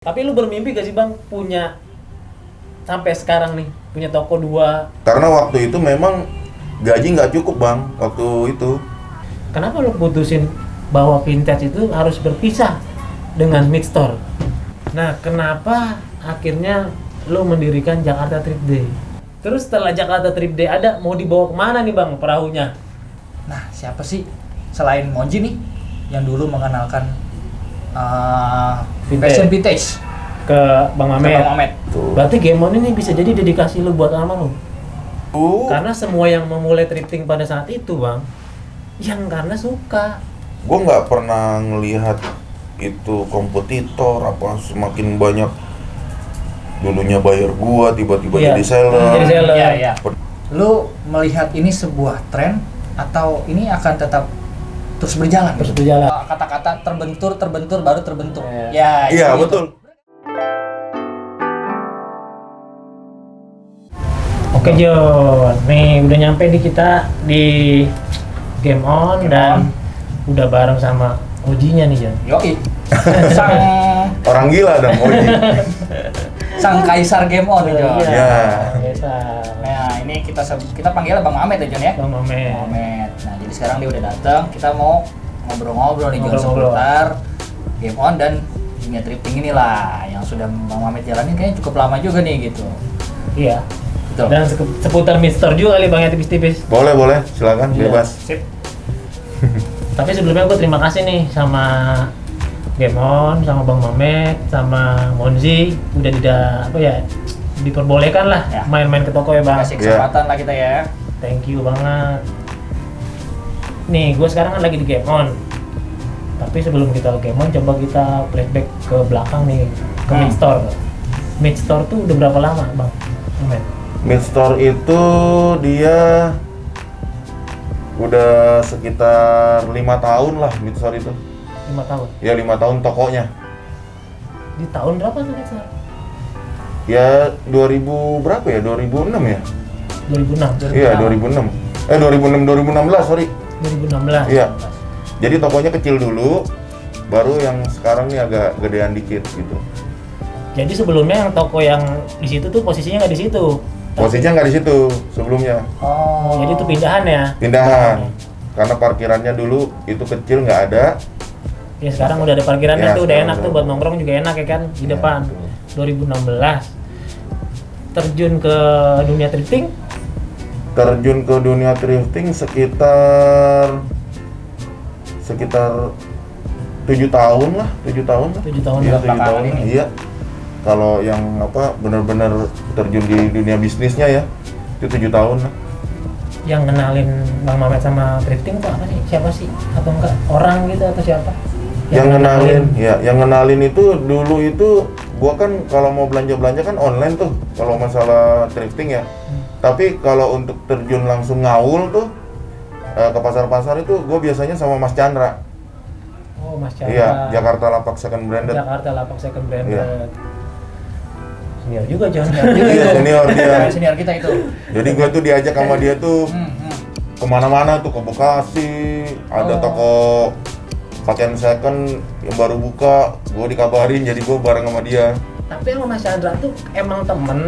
Tapi lu bermimpi gak sih bang punya sampai sekarang nih punya toko 2? Karena waktu itu memang gaji nggak cukup bang waktu itu. Kenapa lu putusin bahwa vintage itu harus berpisah dengan mid store? Nah kenapa akhirnya lu mendirikan Jakarta Trip Day? Terus setelah Jakarta Trip Day ada, mau dibawa kemana nih bang perahunya? Nah, siapa sih selain Monji nih yang dulu mengenalkan fashion vintage Ke Bang ke Mamet. Bang Mamet? Tuh. Berarti Game On ini bisa jadi dedikasi lu buat almarhum. Karena semua yang memulai thrifting pada saat itu bang, yang karena suka. Gue nggak pernah ngelihat itu kompetitor apa semakin banyak dulunya bayar gua tiba-tiba Iya, jadi seller. jadi seller. Iya, iya. Lu melihat ini sebuah tren atau ini akan tetap terus berjalan? Terus berjalan. Kata-kata terbentur baru terbentuk. Iya. Ya, Iya itu. betul. Oke Jon, nih udah nyampe di kita di Game On Game dan On. udah bareng sama Oji-nya nih Jon. Yoi. Sang Orang gila dong Oji. sang kaisar Game On nih, Jon. Iya. Biasa. Nah, ini kita panggilnya Bang Mamet ya, Jon ya. Bang Mamet. Bang Mamet. Nah, jadi sekarang dia udah datang, kita mau ngobrol-ngobrol nih Jon Ngobrol-ngobrol. seputar Game On dan dunia thrifting inilah yang sudah Bang Mamet jalanin kayaknya cukup lama juga nih gitu. Iya. Betul. Dan seputar Mister juga kali Bang ya tipis-tipis. Boleh silakan Iya. bebas. Sip. Tapi sebelumnya gue terima kasih nih sama Game On, sama Bang Mamet, sama Monzi udah diperbolehkan lah Ya. main-main ke toko ya Bang. Kasih kesempatan lah kita ya. Thank you banget. Nih, gue sekarang kan lagi di Game On. Tapi sebelum kita ke Game On, coba kita flashback ke belakang nih, ke Mid Store. Mid Store tuh udah berapa lama, Bang? Mamet? Mid store itu dia udah sekitar 5 tahun lah Mid store itu. 5 tahun. Ya 5 tahun tokonya. Di tahun berapa tuh Mid Store? Ya 2000 berapa ya? 2006 ya? 2006. Iya 2006. 2016 sorry. 2016. Iya. Jadi tokonya kecil dulu, baru yang sekarang nih agak gedean dikit gitu. Jadi sebelumnya yang toko yang di situ tuh posisinya nggak di situ. Posisinya nggak di situ sebelumnya, Oh, jadi itu pindahan ya? pindahan. Karena parkirannya dulu itu kecil nggak ada. Ya sekarang udah ada parkirannya Ya, tuh, udah sekarang enak udah. tuh buat nongkrong juga enak ya kan di Ya, depan. betul. 2016 terjun ke dunia thrifting. Terjun ke dunia thrifting sekitar 7 tahun lah, 7 tahun lah. 7 tahun Iya, ya, 7 tahun. belakangan ini. Iya. Kalau yang benar-benar terjun di dunia bisnisnya ya, itu 7 tahun lah. Yang kenalin Bang Mamet sama thrifting tuh apa sih? Siapa sih? Atau enggak orang gitu atau siapa? Yang ngenalin, ya, yang ngenalin itu dulu itu gua kan kalau mau belanja kan online tuh kalau masalah thrifting ya. Tapi kalau untuk terjun langsung ngaul tuh ke pasar-pasar itu gua biasanya sama Mas Chandra. Oh, Mas Chandra. Iya, Jakarta Lapak Second Branded. Jakarta Lapak Second Branded. Iya. Senior juga John. Iya, senior dia. Senior kita itu. Jadi gua tuh diajak sama dia tuh Hmm. kemana-mana tuh, ke Bekasi, ada Oh. toko pakaian second yang baru buka, gua dikabarin jadi gua bareng sama dia. Tapi sama Mas Chandra tuh emang temen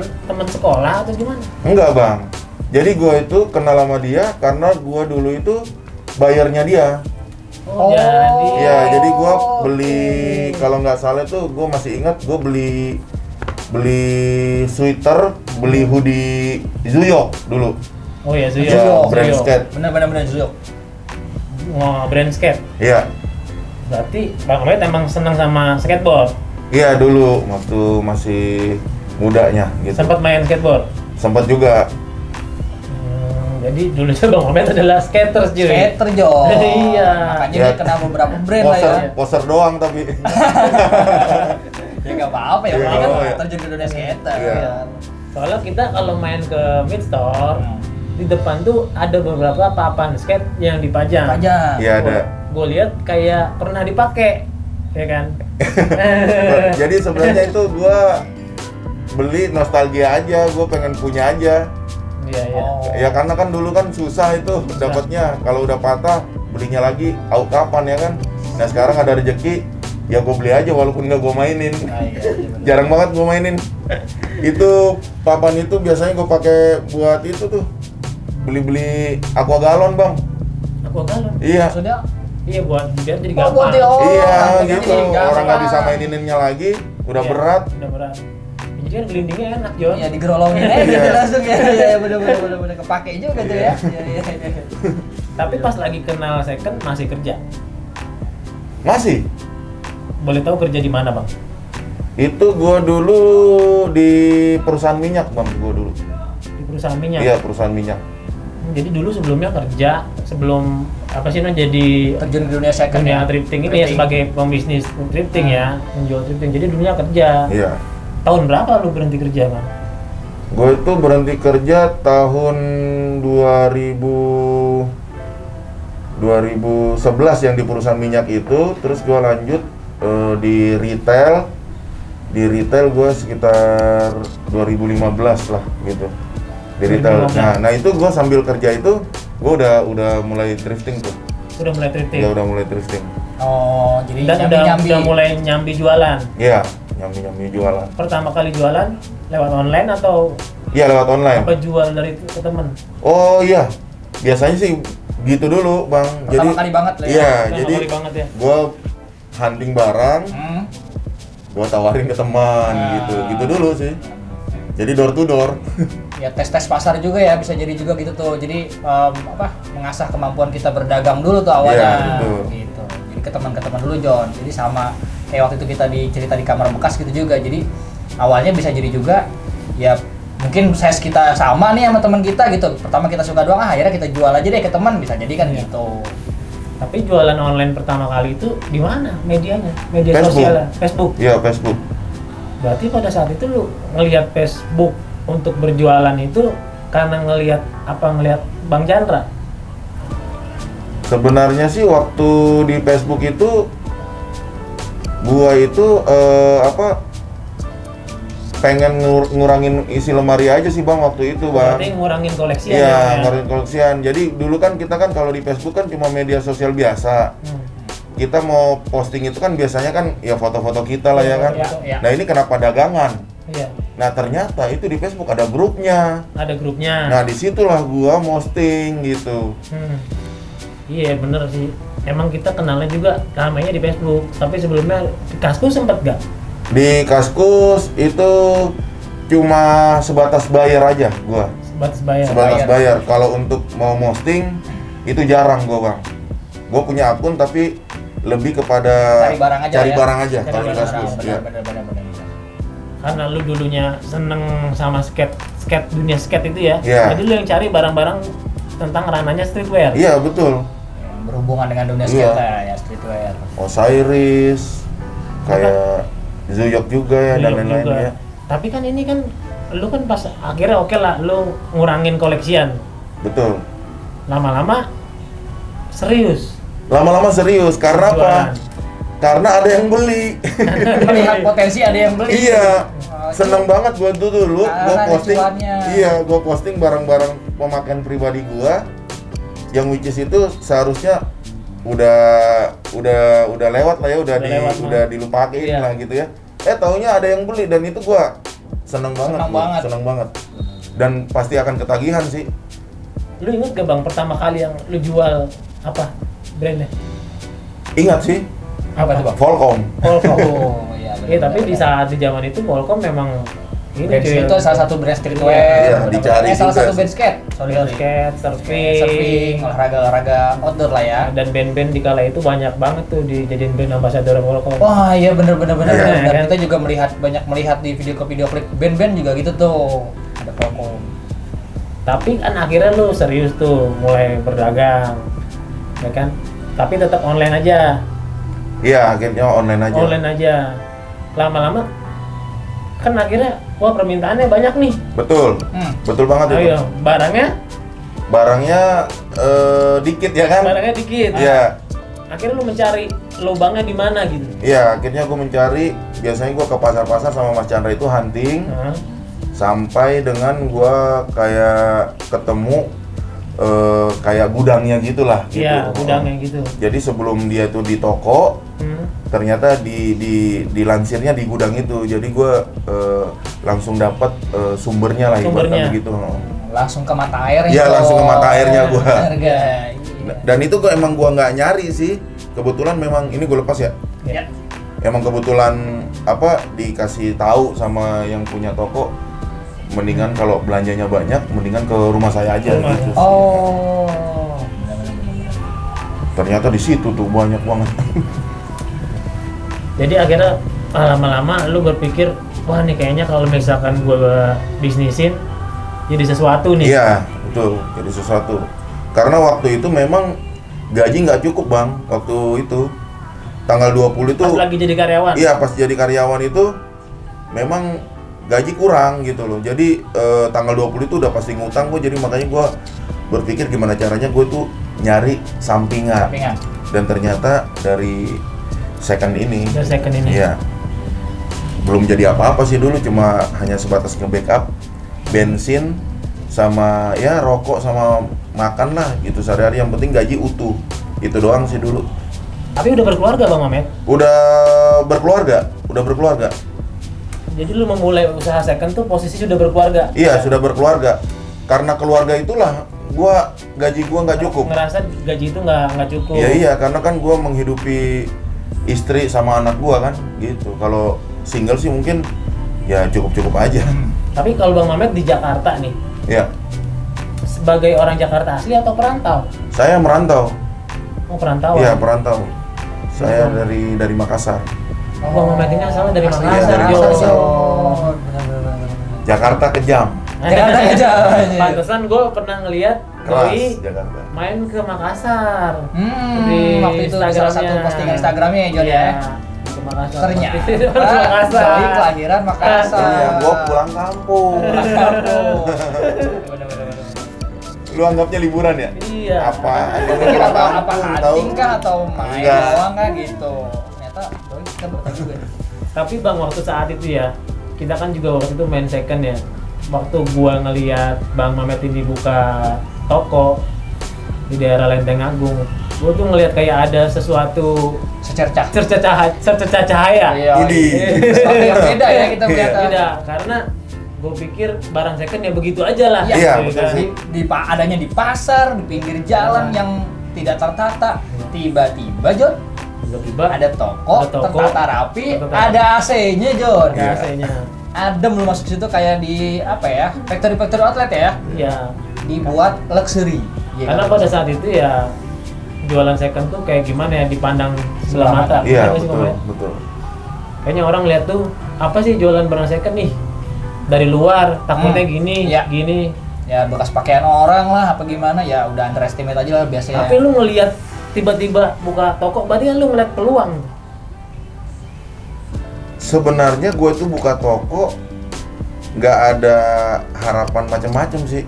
sekolah atau gimana? Enggak bang, jadi gua itu kenal sama dia karena gua dulu itu bayarnya dia. Oh, Oh. jadi Iya, jadi gua beli, Oke. kalau nggak salah tuh gua masih ingat gua beli sweater, beli hoodie Zuyok dulu. oh ya Zuyo. Iya, Zuyo. brand Zuyo. skate. Benar Zuyo. Wah, brand skate. Iya, Berarti Bang Mamet emang senang sama skateboard. iya dulu waktu masih mudanya gitu. Sempat main skateboard. Sempat juga. Jadi dulu Bang Mamet adalah skaters cuy. Skater Jon. Iya. Makanya Ya. dia kenal beberapa brand lah ya. Poser doang tapi. Ya nggak apa-apa ya, Iya, penting kan oh, iya. terjun ke dunia skater. Iya. Soalnya kita kalau main ke Mid Store, Hmm. di depan tuh ada beberapa papan skate yang dipajang. Panjang. Iya ada. Gue lihat kayak pernah dipakai, ya kan? Jadi sebenarnya itu gua beli nostalgia aja, gua pengen punya aja. Iya, iya. Oh. Ya karena kan dulu kan susah itu dapatnya. Kalau udah patah belinya lagi, au kapan ya kan. Nah sekarang ada rezeki, ya gue beli aja walaupun nggak gue mainin. Iya, bener. Jarang banget gue mainin. Itu papan itu biasanya gue pakai buat itu tuh, beli aqua galon bang. Aqua galon. Iya. Maksudnya Iya buat biar jadi Oh, gampang. buat dia, oh. Iya jadi gitu, gampang. orang nggak bisa mainininnya lagi, udah Iya, berat. Udah berat. Jadi kan gelindingnya enak, Jon. ya digerolongin aja gitu Iya. langsung ya. Iya, bener kepake juga tuh ya. Iya. Tapi pas lagi kenal second masih kerja. Masih. Boleh tahu kerja di mana, Bang? Itu gua dulu di perusahaan minyak bang, gua dulu. Di perusahaan minyak. Iya perusahaan minyak. Jadi dulu sebelumnya kerja, sebelum apa sih namanya jadi Terjun ke dunia second dunia ya. thrifting ini ya sebagai pembisnis thrifting ya, menjual thrifting. Jadi dulunya kerja. Iya. Tahun berapa lu berhenti kerja, Bang? Gue itu berhenti kerja tahun 2011 yang di perusahaan minyak itu, terus gue lanjut di retail. Di retail gue sekitar 2015 lah gitu. Di retail. 2015. Nah itu gue sambil kerja itu, gue udah mulai thrifting tuh. Udah mulai thrifting. Ya udah mulai thrifting. Oh, jadi Dan udah mulai nyambi jualan. Iya, nyambi jualan. Pertama kali jualan lewat online atau Iya lewat online. apa jual dari ke temen? Oh iya, biasanya sih gitu dulu bang. Pertama kali banget lah ya. Iya, Pertama jadi kali banget ya. gue hunting barang, Hmm. gue tawarin ke teman gitu dulu sih. Jadi door to door. Ya tes pasar juga ya, bisa jadi juga gitu tuh. Jadi mengasah kemampuan kita berdagang dulu tuh awalnya. Iya, betul. Gitu. Jadi ke teman dulu John. Jadi sama kayak waktu itu kita cerita di kamar bekas gitu juga. Jadi awalnya bisa jadi juga ya mungkin size kita sama nih sama teman kita gitu. Pertama kita suka doang, akhirnya kita jual aja deh ke teman, bisa jadi kan Iya. gitu. Tapi jualan online pertama kali itu di mana medianya? Media Facebook. sosial, Facebook. Iya Facebook. Berarti pada saat itu lu ngelihat Facebook untuk berjualan itu karena ngelihat Bang Chandra. Sebenarnya sih waktu di Facebook itu, gua itu pengen ngurangin isi lemari aja sih bang waktu itu bang. Berarti ngurangin koleksian Iya, ya. ngurangin koleksian. Jadi dulu kan kita kan kalau di Facebook kan cuma media sosial biasa. Kita mau posting itu kan biasanya kan ya foto-foto kita lah ya kan. Iya. Nah ini kenapa dagangan? Iya. Nah ternyata itu di Facebook ada grupnya. Ada grupnya. Nah disitulah gua posting gitu. Iya bener sih. Emang kita kenalnya juga ramainya di Facebook. Tapi sebelumnya di Kaskus sempet gak? Di Kaskus itu cuma sebatas bayar aja gua. Sebatas bayar. Sebatas bayar. Kalau untuk mau posting itu jarang gua bang. Gua punya akun tapi lebih kepada Cari barang aja ya? barang aja Cari kalau di barang, Kaskus. Ya. Bener. Karena lu dulunya seneng sama dunia skate itu ya. Iya. Jadi lu yang cari barang-barang tentang ranahnya streetwear. Iya betul. Berhubungan dengan dunia Iya. skate ya, streetwear. Osiris, kayak Zuyok juga ya dan Iya lain-lain juga. ya. Tapi kan ini kan lu kan pas akhirnya oke lah lu ngurangin koleksian. Betul. Lama-lama serius. Lama-lama serius karena apa? Jualan. Karena ada yang beli. Melihat potensi ada yang beli. Iya. Seneng banget gua tuh dulu gua Karena ada posting. cuannya. Iya, gua posting barang-barang pemakaian pribadi gua yang which is itu seharusnya udah lewat lah ya, udah dilupain Iya. lah gitu ya. Taunya ada yang beli dan itu gua seneng banget. Seneng banget. Dan pasti akan ketagihan sih. Lu inget gak Bang pertama kali yang lu jual apa brandnya? Ingat sih, Apa tuh, Bang? Volcom. Volcom. Oh, iya. Iya tapi di saat di zaman itu Volcom memang ini brand cuy. itu salah satu brand streetwear. Iya, dicari salah juga satu sih. band skate. Sorry. Skate, surfing, Surfing, olahraga outdoor lah ya. dan band-band di kala itu banyak banget tuh dijadiin brand ambassador Volcom. Wah iya bener. Iya, Dan kan? kita juga banyak melihat di video klip band-band juga gitu tuh. Ada Volcom. Tapi kan akhirnya lu serius tuh mulai berdagang, ya kan? Tapi tetap online aja. Iya, akhirnya online aja. Online aja. Lama-lama kan akhirnya wah permintaannya banyak nih. Betul. Betul banget itu. Ayo, Barangnya dikit ya kan? barangnya dikit. Iya. Akhirnya lu mencari lubangnya di mana gitu. Iya, akhirnya gue mencari, biasanya gue ke pasar-pasar sama Mas Chandra itu hunting, Nah, sampai dengan gue kayak ketemu kayak gudangnya gitulah. iya, gitu. gudangnya gitu. Jadi sebelum dia tuh di toko, ternyata dilansirnya di gudang itu. Jadi gue langsung dapat sumbernya lah ibaratnya begitu. Langsung ke mata airnya. Iya, langsung ke mata airnya gue. Iya. Dan itu emang gue nggak nyari sih. Kebetulan memang ini gue lepas ya. Ya. Emang kebetulan dikasih tahu sama yang punya toko, mendingan kalau belanjanya banyak, mendingan ke rumah saya aja gitu. Oh. Ternyata di situ tuh banyak banget. Jadi akhirnya lama-lama lu berpikir, wah nih kayaknya kalau misalkan gua bisnisin jadi sesuatu nih. Iya, betul, jadi sesuatu. Karena waktu itu memang gaji nggak cukup bang, waktu itu tanggal 20 itu. Pas lagi jadi karyawan? Iya, pas jadi karyawan itu memang gaji kurang gitu loh. Jadi tanggal 20 itu udah pasti ngutang gue, jadi makanya gue berpikir gimana caranya gue tuh nyari sampingan. Dan ternyata dari second ini. Iya. Belum jadi apa-apa sih dulu, cuma hanya sebatas nge-backup bensin sama ya rokok sama makan lah gitu sehari-hari, yang penting gaji utuh. Itu doang sih dulu. Tapi udah berkeluarga Bang Mamet? Udah berkeluarga. Jadi lu memulai usaha second tuh posisi sudah berkeluarga? Iya, sudah berkeluarga. Karena keluarga itulah gaji gua nggak cukup. Ngerasa gaji itu nggak cukup? Iya, karena kan gua menghidupi istri sama anak gua kan, gitu. Kalau single sih mungkin ya cukup aja. Tapi kalau Bang Mamet di Jakarta nih, Iya. sebagai orang Jakarta asli atau perantau? Saya merantau. Oh, perantau. Iya, perantau. Saya dari Makassar. Bang Mamet ini asalnya dari Asli Makassar, dari Jo. Makassar. Benar. Jakarta kejam. Jakarta aja. Pantesan gue pernah ngeliat Keras Doi Jakarta. main ke Makassar. Di Waktu itu salah satu postingan Instagramnya ya Jon ya. Ke Makassar. Ternyata Makassar. Doi kelahiran Makassar. Iya, gua pulang kampung. Lu anggapnya liburan ya? Iya. Apa? Pikir apa hunting kah atau main Enggak. doang kah gitu. Ternyata Doi kan bertanya juga. Tapi Bang, waktu saat itu ya, kita kan juga waktu itu main second ya. Waktu gua ngeliat Bang Mamet ini buka toko di daerah Lenteng Agung, gua tuh ngeliat kayak ada sesuatu Secercah. cercah cahaya. Iya. Ini. Sesuatu yang beda ya kita melihat. Beda, karena gue pikir barang second ya begitu aja lah. Iya, gitu betul kan. sih. Adanya di pasar, di pinggir jalan yang tidak tertata. Tiba-tiba Jon Tiba-tiba ada toko, tertata rapi, ada AC-nya Jon. Iya. AC-nya. Adem lu masuk situ kayak di apa ya? Factory outlet ya. Iya. Dibuat luxury. Iya, Karena kan? pada saat itu ya jualan second tuh kayak gimana ya, dipandang sebelah mata. Iya, Bener nggak sih, betul, Mamet? betul. Kayaknya orang lihat tuh apa sih jualan barang second nih dari luar, takutnya gini, Iya. gini. Ya bekas pakaian orang lah apa gimana ya udah underestimate aja lah biasanya. Tapi lu ngelihat tiba-tiba buka toko, berarti kan lu ngeliat peluang. Sebenarnya gue tuh buka toko nggak ada harapan macam-macam sih.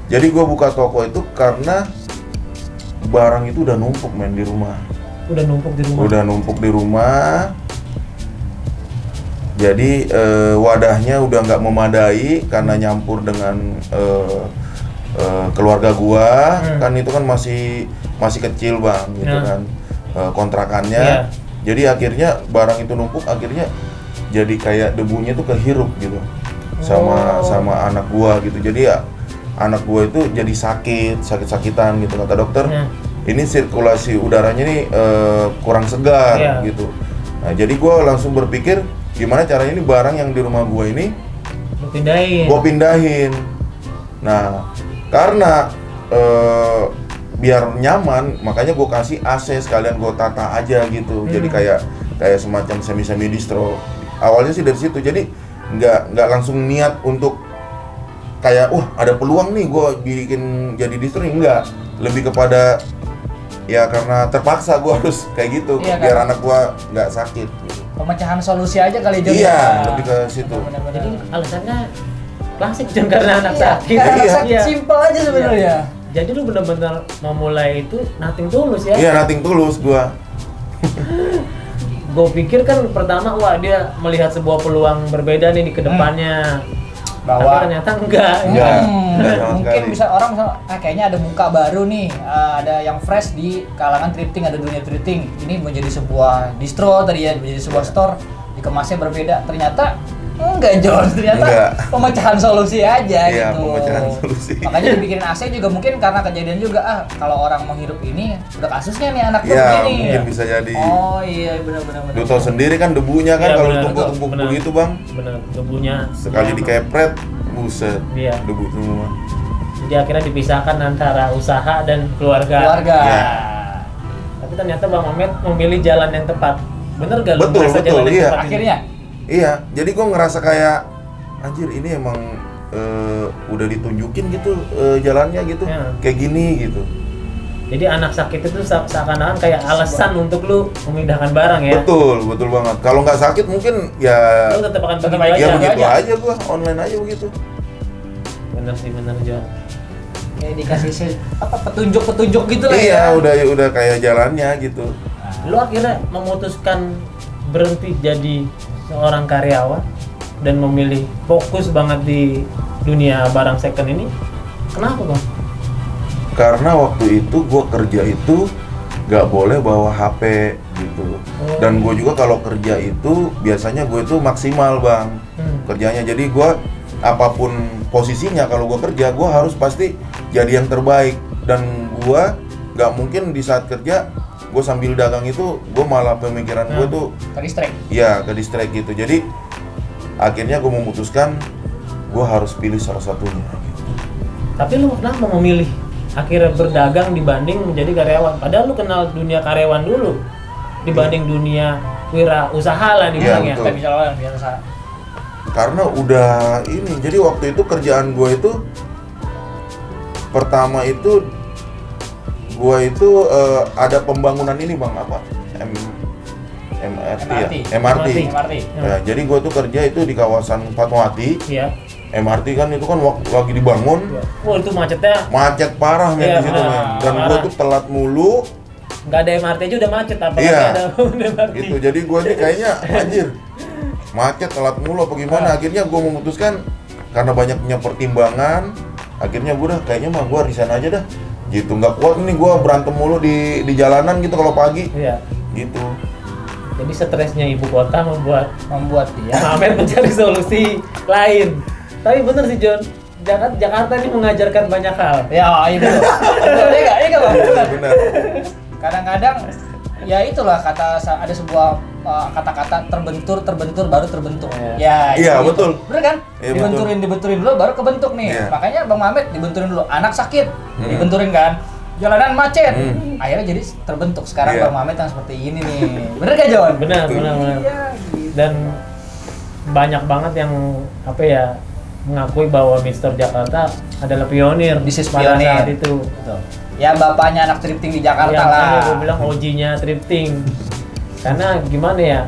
Jadi gue buka toko itu karena barang itu udah numpuk di rumah. Udah numpuk di rumah. Jadi wadahnya udah nggak memadai karena nyampur dengan keluarga gua. Kan itu kan masih kecil bang, gitu kan kontrakannya. Iya. Jadi akhirnya barang itu numpuk, akhirnya jadi kayak debunya tuh kehirup gitu sama anak gua gitu. Jadi ya anak gua itu jadi sakit-sakitan gitu, kata dokter. Ini sirkulasi udaranya nih kurang segar gitu. Nah jadi gua langsung berpikir gimana caranya ini barang yang di rumah gua ini gua pindahin. Nah karena biar nyaman, makanya gua kasih AC sekalian gua tata aja gitu. Jadi kayak semacam semi distro. Awalnya sih dari situ. Jadi nggak langsung niat untuk kayak ada peluang nih gua bikin jadi distro, enggak. Lebih kepada ya karena terpaksa gua harus kayak gitu biar anak gua nggak sakit gitu. Pemecahan solusi aja kali Jon. Iya, lebih ke situ. Jadi alasannya klasik Jon, karena anak sakit. Karena anak Iya. sakit, simple aja sebenarnya. Jadi lu bener-bener memulai itu nothing tulus ya? Iya, nothing tulus gua. Gue pikir kan pertama dia melihat sebuah peluang berbeda nih di kedepannya. bahwa tapi ternyata enggak. Enggak sama mungkin sekali. bisa orang kayaknya ada muka baru nih, ada yang fresh di kalangan thrifting, ada dunia thrifting. Ini menjadi sebuah distro tadi ya, menjadi sebuah store, dikemasnya berbeda. Ternyata enggak, John. Ternyata Enggak. pemecahan solusi aja Iya, gitu. pemecahan solusi. Makanya dibikinin AC juga mungkin karena kejadian juga kalau orang menghirup ini udah kasusnya nih anak tuh Ya, begini. mungkin bisa jadi. Oh iya, benar-benar. Lu tau sendiri kan debunya kan Iya, kalau benar. tumpuk-tumpuk Benar. begitu bang, Bener, debunya sekali dikepret, buset, Iya. debu semua. jadi akhirnya dipisahkan antara usaha dan keluarga. Ya. Tapi ternyata Bang Mamet memilih jalan yang tepat. Bener gak lu Betul, merasa betul, jalan yang iya. tepat ini? Akhirnya Iya, jadi gue ngerasa kayak anjir ini emang udah ditunjukin gitu jalannya gitu, Ya. kayak gini gitu. Jadi anak sakit itu seakan-akan kayak alasan untuk lu memindahkan barang ya. Betul, betul banget. Kalau nggak sakit mungkin ya, Lu tetap akan Tetap begitu aja. ya aja. begitu aja. aja gue, online aja begitu. Bener sih, bener John. kayak dikasih petunjuk-petunjuk gitu lah Iya, ya. udah kayak jalannya gitu. Lu akhirnya memutuskan berhenti jadi seorang karyawan dan memilih fokus banget di dunia barang second ini. Kenapa Bang? Karena waktu itu gue kerja itu nggak boleh bawa HP gitu. Oh. Dan gue juga kalau kerja itu biasanya gue itu maksimal bang kerjanya. Jadi gue apapun posisinya kalau gue kerja gue harus pasti jadi yang terbaik. Dan gue nggak mungkin di saat kerja gue sambil dagang itu gue malah pemikiran gue tuh Ke-distract. ya ke distract gitu. Jadi akhirnya gue memutuskan gue harus pilih salah satunya gitu. Tapi lu kenapa memilih akhirnya berdagang dibanding menjadi karyawan? Padahal lu kenal dunia karyawan dulu dibanding dunia wirausaha lah dibilangnya. betul. Kita bisa lawan biasa. Karena udah ini, jadi waktu itu kerjaan gue itu pertama itu gue itu ada pembangunan ini bang apa MRT ya MRT. MRT. Ya, jadi gue tuh kerja itu di kawasan Fatmawati. Iya. MRT kan itu kan lagi dibangun, Oh itu macetnya macet parah men Iya, di situ benar. men. Dan gue Parah. tuh telat mulu nggak ada MRT aja udah macet, apalagi Iya. ada MRT. gitu. Jadi gue nih kayaknya anjir macet telat mulu apa gimana. Akhirnya gue memutuskan karena banyaknya pertimbangan, akhirnya gue udah kayaknya mah gue resign aja dah gitu. Nggak kuat nih gue berantem mulu di jalanan gitu kalau pagi Iya. gitu. Jadi stresnya ibu kota Membuat dia Mamet mencari solusi lain. Tapi bener sih John, Jakarta ini mengajarkan banyak hal. ya iya betul. Betul, iya nggak? Iya nggak, Bang? Benar. Benar. Kadang-kadang ya itulah ada sebuah kata-kata terbentur baru terbentuk. Ya, Iya, itu. betul. Bener kan? Iya, Dibenturin dulu baru kebentuk nih. Iya. Makanya Bang Mamet dibenturin dulu. Anak sakit, dibenturin kan. Jalanan macet. Akhirnya jadi terbentuk sekarang Iya. Bang Mamet yang seperti ini nih. Bener gak, John? Benar. Iya, gitu. Dan banyak banget yang apa ya mengakui bahwa Mister Jakarta adalah pionir Bisnis pada pionir. saat itu. Betul. Ya bapaknya anak thrifting di Jakarta Yang lah. gue bilang OG-nya thrifting. Karena gimana ya,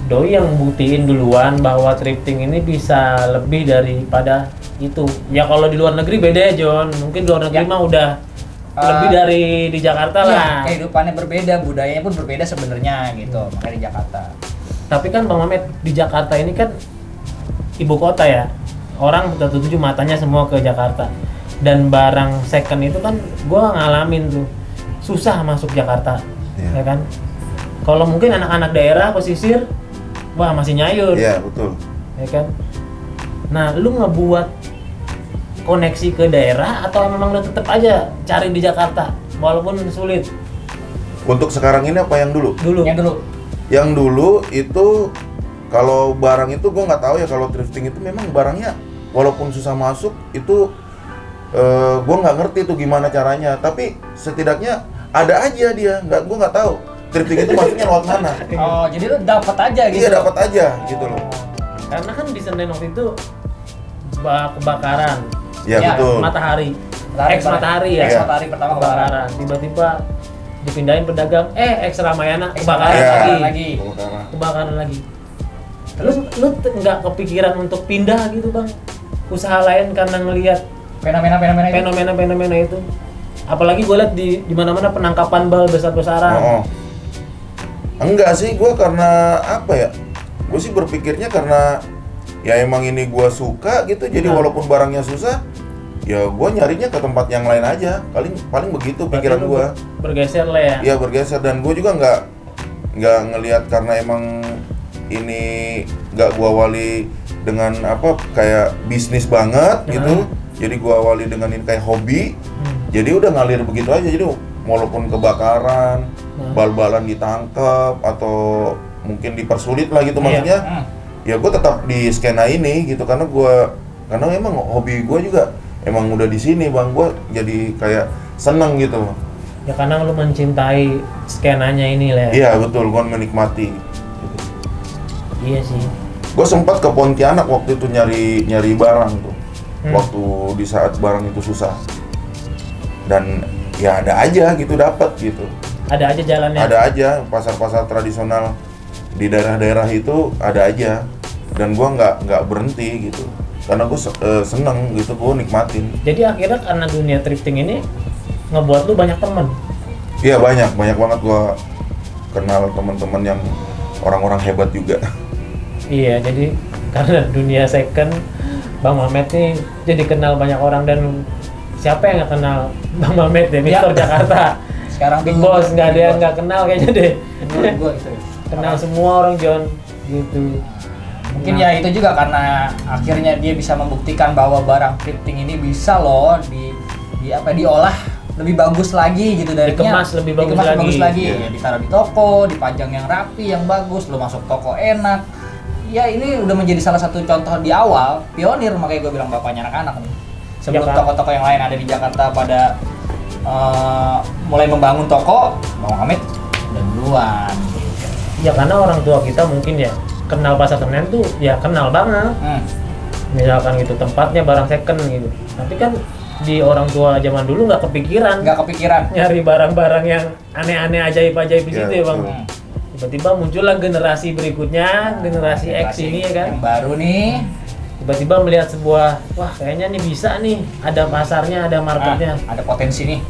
Doi yang buktiin duluan bahwa thrifting ini bisa lebih daripada itu. Ya kalau di luar negeri beda ya John, mungkin di luar negeri Ya. mah udah lebih dari di Jakarta Iya, lah. kehidupannya berbeda, budayanya pun berbeda sebenarnya gitu. Makanya di Jakarta. Tapi kan Bang Mamet, di Jakarta ini kan ibu kota ya. Orang tertuju matanya semua ke Jakarta. Dan barang second itu kan gua ngalamin tuh susah masuk Jakarta. Iya. Ya kan? Kalau mungkin anak-anak daerah pesisir wah masih nyayur. Iya, betul. Ya kan? Nah, lu ngebuat koneksi ke daerah atau memang lu tetap aja cari di Jakarta walaupun sulit Untuk sekarang ini apa yang dulu? dulu? Yang dulu. Yang dulu itu kalau barang itu gue nggak tahu ya, kalau thrifting itu memang barangnya walaupun susah masuk itu gue nggak ngerti tuh gimana caranya, tapi setidaknya ada aja dia, gue nggak tahu thrifting itu masuknya lewat mana. Oh, jadi lu dapat aja gitu. Iya, dapat aja gitu loh. Karena kan di Senen waktu itu kebakaran Ya, Ya, betul. matahari, Matahari, ex matahari ya, Ex matahari pertama kebakaran. tiba-tiba dipindahin pedagang, ex Ramayana Ex kebakaran Ramayana lagi. lagi. Kebakaran lagi. Terus lu nggak kepikiran untuk pindah gitu bang, usaha lain karena ngelihat Fenomena-fenomena itu. fenomena itu? Apalagi gue liat di mana-mana penangkapan bal besar-besaran. Oh. Enggak sih, gue karena apa ya? Gue sih berpikirnya karena ya emang ini gua suka gitu, jadi Nah. walaupun barangnya susah, ya gua nyarinya ke tempat yang lain aja, paling begitu Berarti pikiran lu gua. bergeser lah ya. Ya bergeser, dan gua juga nggak ngelihat karena emang ini nggak gua awali dengan apa kayak bisnis banget gitu, jadi gua awali dengan ini kayak hobi, jadi udah ngalir begitu aja, jadi walaupun kebakaran, bal-balan ditangkap atau mungkin dipersulit lah gitu maksudnya, ya gue tetap di skena ini gitu karena emang hobi gue juga emang udah di sini bang, gue jadi kayak seneng gitu. Ya karena lu mencintai skenanya ini lah ya. Iya betul, gue menikmati. Iya sih. Gue sempat ke Pontianak waktu itu nyari barang tuh, waktu di saat barang itu susah, dan ya ada aja gitu dapat gitu. Ada aja jalannya. Ada aja pasar-pasar tradisional di daerah-daerah itu ada aja, dan gua nggak berhenti gitu karena gua seneng gitu, gua nikmatin. Jadi akhirnya karena dunia thrifting ini ngebuat lu banyak temen. Iya banyak banget gua kenal teman-teman yang orang-orang hebat juga. Iya, jadi karena dunia second, Bang Mamet nih jadi kenal banyak orang, dan siapa yang nggak kenal Bang Mamet deh, Mister Jakarta. Sekarang Big tuh Boss, nggak ada yang nggak kenal kayaknya deh. Gua gitu. Kenal semua orang John, gitu. Mungkin ya itu juga karena akhirnya dia bisa membuktikan bahwa barang thrifting ini bisa loh diolah lebih bagus lagi gitu, dari Dikemas lebih bagus lagi. Ya, ditaruh di toko, dipajang yang rapi, yang bagus, lo masuk toko enak. Ya ini udah menjadi salah satu contoh di awal, pionir, makanya gue bilang bapaknya anak-anak nih. Sebelum Ya kan? toko-toko yang lain ada di Jakarta pada mulai membangun toko, Bang Hamid udah duluan. Ya karena orang tua kita mungkin ya kenal pasar Senen tuh ya kenal banget. Misalkan gitu tempatnya barang second gitu. Tapi kan di orang tua zaman dulu nggak kepikiran nyari barang-barang yang aneh-aneh, ajaib-ajaib di Ya, situ ya bang. betul. Tiba-tiba muncullah generasi berikutnya, generasi X ini ya kan. Yang baru nih. Tiba-tiba melihat sebuah, wah kayaknya nih bisa nih, ada pasarnya, ada marketnya. Ada potensi nih.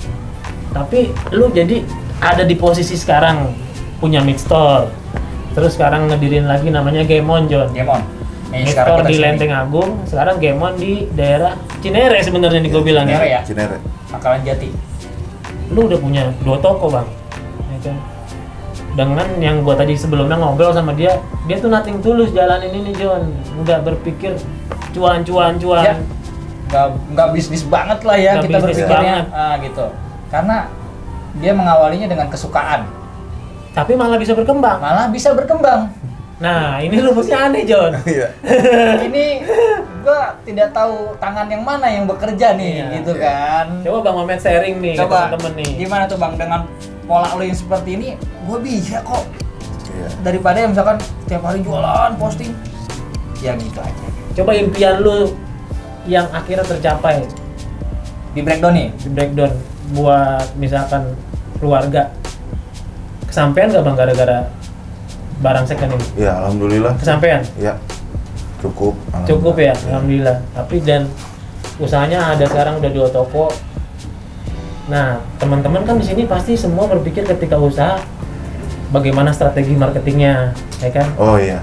Tapi lu jadi ada di posisi sekarang punya mid store, terus sekarang ngedirin lagi namanya Gemon John. Gemon. Mid store di Lenteng Agung, sekarang Gemon di daerah Cinere sebenarnya nih gue bilang Cinere ya. Cinere. Pangkalan Jati. Lu udah punya 2 toko bang, ya kan? Dengan yang gua tadi sebelumnya ngobrol sama dia tuh nothing tulus jalanin ini John, nggak berpikir cuan. Ya. Nggak bisnis banget lah ya Nggak kita bisnis berpikirnya. banget. Gitu. Karena dia mengawalinya dengan kesukaan, Tapi malah bisa berkembang. malah bisa berkembang. Nah ini rumusnya aneh John. Iya. Ini gua tidak tahu tangan yang mana yang bekerja nih, Iya. gitu kan. Coba Bang Mamet sharing nih ke Coba temen-temen nih. gimana tuh Bang, dengan pola lo yang seperti ini, gue bisa kok. Iya. Daripada yang misalkan tiap hari jualan, posting, ya gitu aja. Coba impian lu yang akhirnya tercapai Di breakdown nih, di breakdown buat misalkan keluarga, kesampean nggak bang gara-gara barang second ini? Ya alhamdulillah. Kesampean? Ya cukup. Cukup ya, alhamdulillah. Tapi dan usahanya ada sekarang udah 2 toko. Nah, teman-teman kan di sini pasti semua berpikir ketika usaha bagaimana strategi marketingnya, ya kan? Oh iya.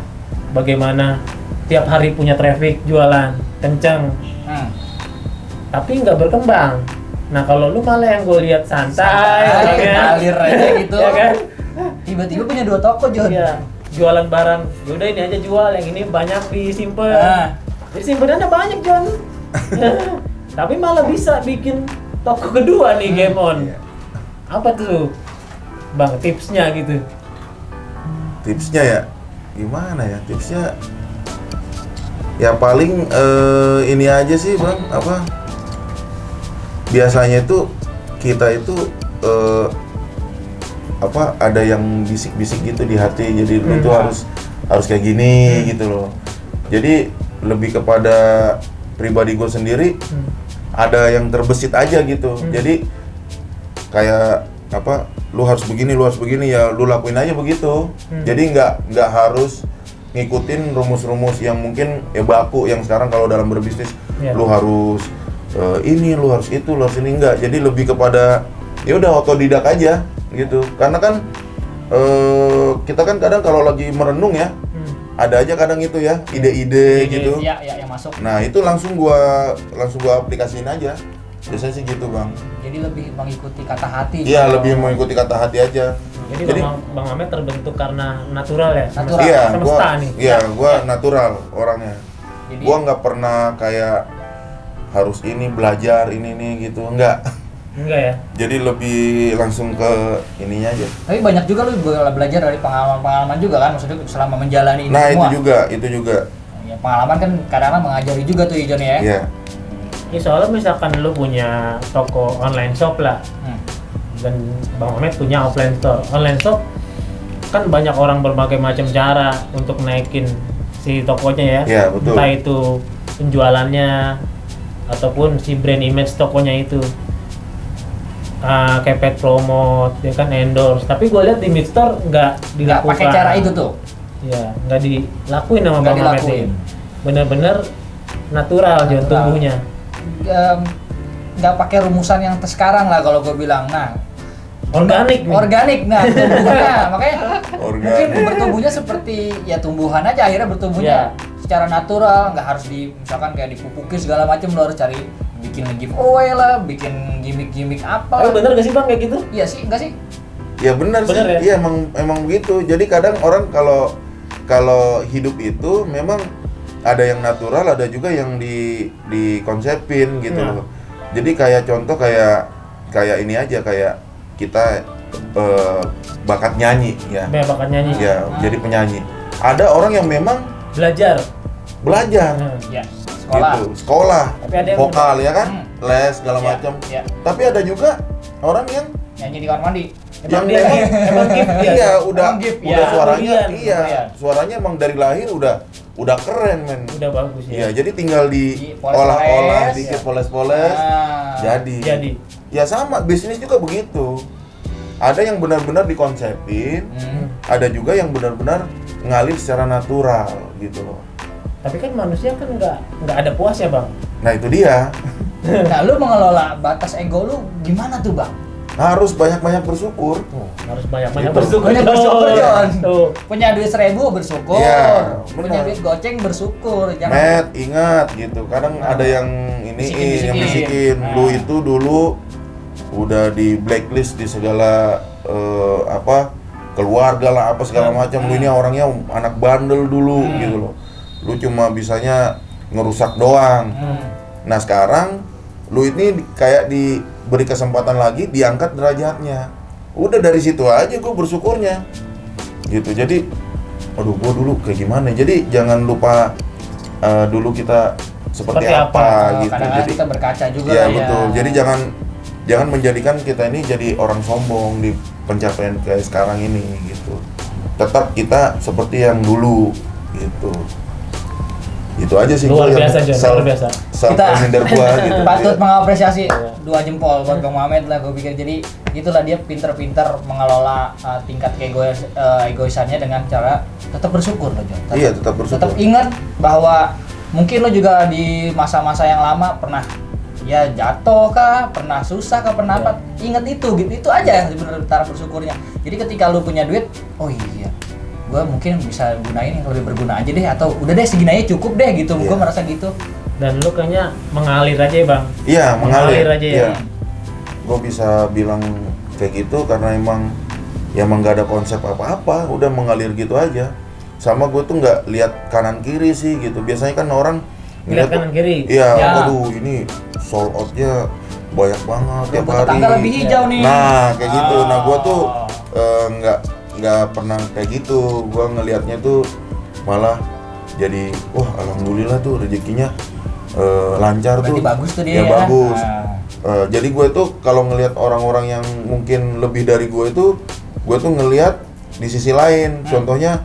Bagaimana tiap hari punya traffic jualan kenceng, tapi nggak berkembang. Nah, kalau lu malah yang gue lihat santai, ya kan? ngalir aja gitu. Ya kan? Tiba-tiba punya 2 toko, Jon. Iya, jualan barang. Yaudah ini aja jual, yang ini banyak disimpen. Ah. Jadi simpenannya banyak, John. Tapi malah bisa bikin toko kedua nih, Gemon. Iya. Apa tuh, Bang, tipsnya gitu? Tipsnya ya gimana ya, tipsnya ya paling ini aja sih bang, apa biasanya itu kita itu apa ada yang bisik-bisik gitu di hati, jadi lu tuh harus kayak gini gitu loh. Jadi lebih kepada pribadi gue sendiri ada yang terbesit aja gitu. Jadi kayak apa, lu harus begini ya lu lakuin aja begitu. Jadi nggak harus ngikutin rumus-rumus yang mungkin ya baku yang sekarang kalau dalam berbisnis lu harus ini, lu harus itu, lu harus ini, enggak. Jadi lebih kepada ya udah otodidak aja gitu. Karena kan kita kan kadang kalau lagi merenung ya, ada aja kadang itu ya ide-ide gitu. Iya, yang masuk. Nah itu langsung gua aplikasiin aja. Biasanya sih gitu bang. Jadi lebih mengikuti kata hati. Iya lebih mengikuti kata hati aja. Jadi Bang Mamet terbentuk karena natural ya? Natural. Iya, Semesta nih. Iya, gua natural orangnya. Jadi, Gua nggak pernah kayak harus ini belajar ini nih gitu, enggak. Enggak ya? Jadi lebih langsung ke ininya aja. tapi banyak juga lu belajar dari pengalaman-pengalaman juga kan, maksudnya selama menjalani ini Nah semua. itu juga. Ya, pengalaman kan kadang-kadang mengajari juga tuh Ijon ya. Iya. Ya soalnya misalkan lu punya toko online shop lah, Hmm. dan Bang Mamet punya offline store. Online shop kan banyak orang berbagai macam cara untuk naikin si tokonya ya. Iya, betul. Entah itu penjualannya ataupun si brand image tokonya itu. Kayak pet promote, ya kan endorse. Tapi gue lihat di mid store nggak Nggak dilakukan. pakai cara itu tuh. Ya, nggak dilakuin sama Nggak Bang Mamet dilakuin. ini. Bener-bener natural Jon Natural. tumbuhnya. Nggak pakai rumusan yang sekarang lah kalau gue bilang. Nah, Organik nih. organik. Nah, tumbuhnya makanya Organik. mungkin bertumbuhnya seperti ya tumbuhan aja, akhirnya bertumbuhnya secara natural, nggak harus misalkan kayak dipupukin segala macam. Lo harus cari bikin giveaway lah, bikin gimmick apa. Tapi bener gak sih Bang kayak gitu? Iya sih, enggak sih? Ya benar sih. Bener ya? Iya emang begitu. Jadi kadang orang kalau hidup itu memang ada yang natural, ada juga yang dikonsepin gitu Iya. loh. Jadi kayak contoh kayak ini aja, kayak kita bakat nyanyi ya. Bakat nyanyi. Ya, jadi penyanyi. Ada orang yang memang Belajar. belajar Ya, sekolah. gitu, sekolah, Tapi ada yang vokal ya kan, les segala Iya, macam. iya. Tapi ada juga orang yang Nyanyi di kamar mandi. Emang dia emang gift dia. iya udah Emang gift, udah ya. suaranya Pemberian, iya pemberian. suaranya emang dari lahir udah keren men. Udah bagus ya. Iya, jadi tinggal Dipoles-poles, olah-olah ya. dikit poles-poles Nah, jadi. Ya sama, bisnis juga begitu. Ada yang benar-benar dikonsepin, ada juga yang benar-benar ngalir secara natural gitu loh. Tapi kan manusia kan nggak ada puasnya Bang. Nah itu dia. Nah, lu mengelola batas ego lu gimana tuh, Bang? Harus banyak-banyak bersyukur. Harus banyak-banyak Gitu. bersyukur. Banyak bersyukur, Jon. Tuh. Punya duit 1.000 bersyukur. Iya, Punya benar. duit goceng bersyukur. Jangan Matt, ingat gitu. Kadang ada yang ini Bisikin-bisikin. yang bisikin. Nah. Lu itu dulu udah di blacklist di segala keluarga lah apa segala macam. Lu ini orangnya anak bandel dulu gitu loh. Lu cuma bisanya ngerusak doang. Nah sekarang lu ini kayak diberi kesempatan lagi, diangkat derajatnya. Udah dari situ aja gue bersyukurnya gitu. Jadi aduh gue dulu kayak gimana. Jadi jangan lupa dulu kita seperti apa gitu. kadang-kadang Jadi kita berkaca juga ya lah betul. Jadi jangan menjadikan kita ini jadi orang sombong di pencapaian kayak sekarang ini gitu. Tetap kita seperti yang dulu gitu. Itu aja sih Luar gua yang biasa, Jon, luar biasa. self-reminder gua gitu. patut Iya. mengapresiasi Iya. 2 jempol buat Bang Mamet lah, gue pikir. Jadi itulah dia pinter-pinter mengelola tingkat egoisannya dengan cara tetap bersyukur loh, Jon. Iya, tetap bersyukur. Tetap ingat bahwa mungkin lo juga di masa-masa yang lama pernah ya jatuh kah, pernah susah kah, pernah apa. Ingat itu gitu. Itu aja yang sebenarnya cara bersyukurnya. Jadi ketika lo punya duit, oh iya, gue mungkin bisa gunain yang lebih berguna aja deh, atau udah deh segini aja cukup deh gitu. Iya. Gue merasa gitu. Dan lu kayaknya mengalir aja ya Bang. Iya, mengalir aja ya. Iya. Gue bisa bilang kayak gitu karena emang nggak ada konsep apa-apa, udah mengalir gitu aja. Sama gue tuh nggak lihat kanan kiri sih gitu. Biasanya kan orang Lihat ngeliat, kanan kiri. Iya, Ya. waduh ini sold out-nya banyak banget tiap Rumput hari. tetangga lebih hijau nih. Nah, kayak gitu. Nah, gue tuh Oh. nggak pernah kayak gitu. Gue ngelihatnya tuh malah jadi wah alhamdulillah tuh rezekinya lancar. Berarti tuh. bagus tuh dia Ya ya. bagus. Nah. Jadi gue tuh kalau ngelihat orang-orang yang mungkin lebih dari gue tuh ngelihat di sisi lain. Contohnya,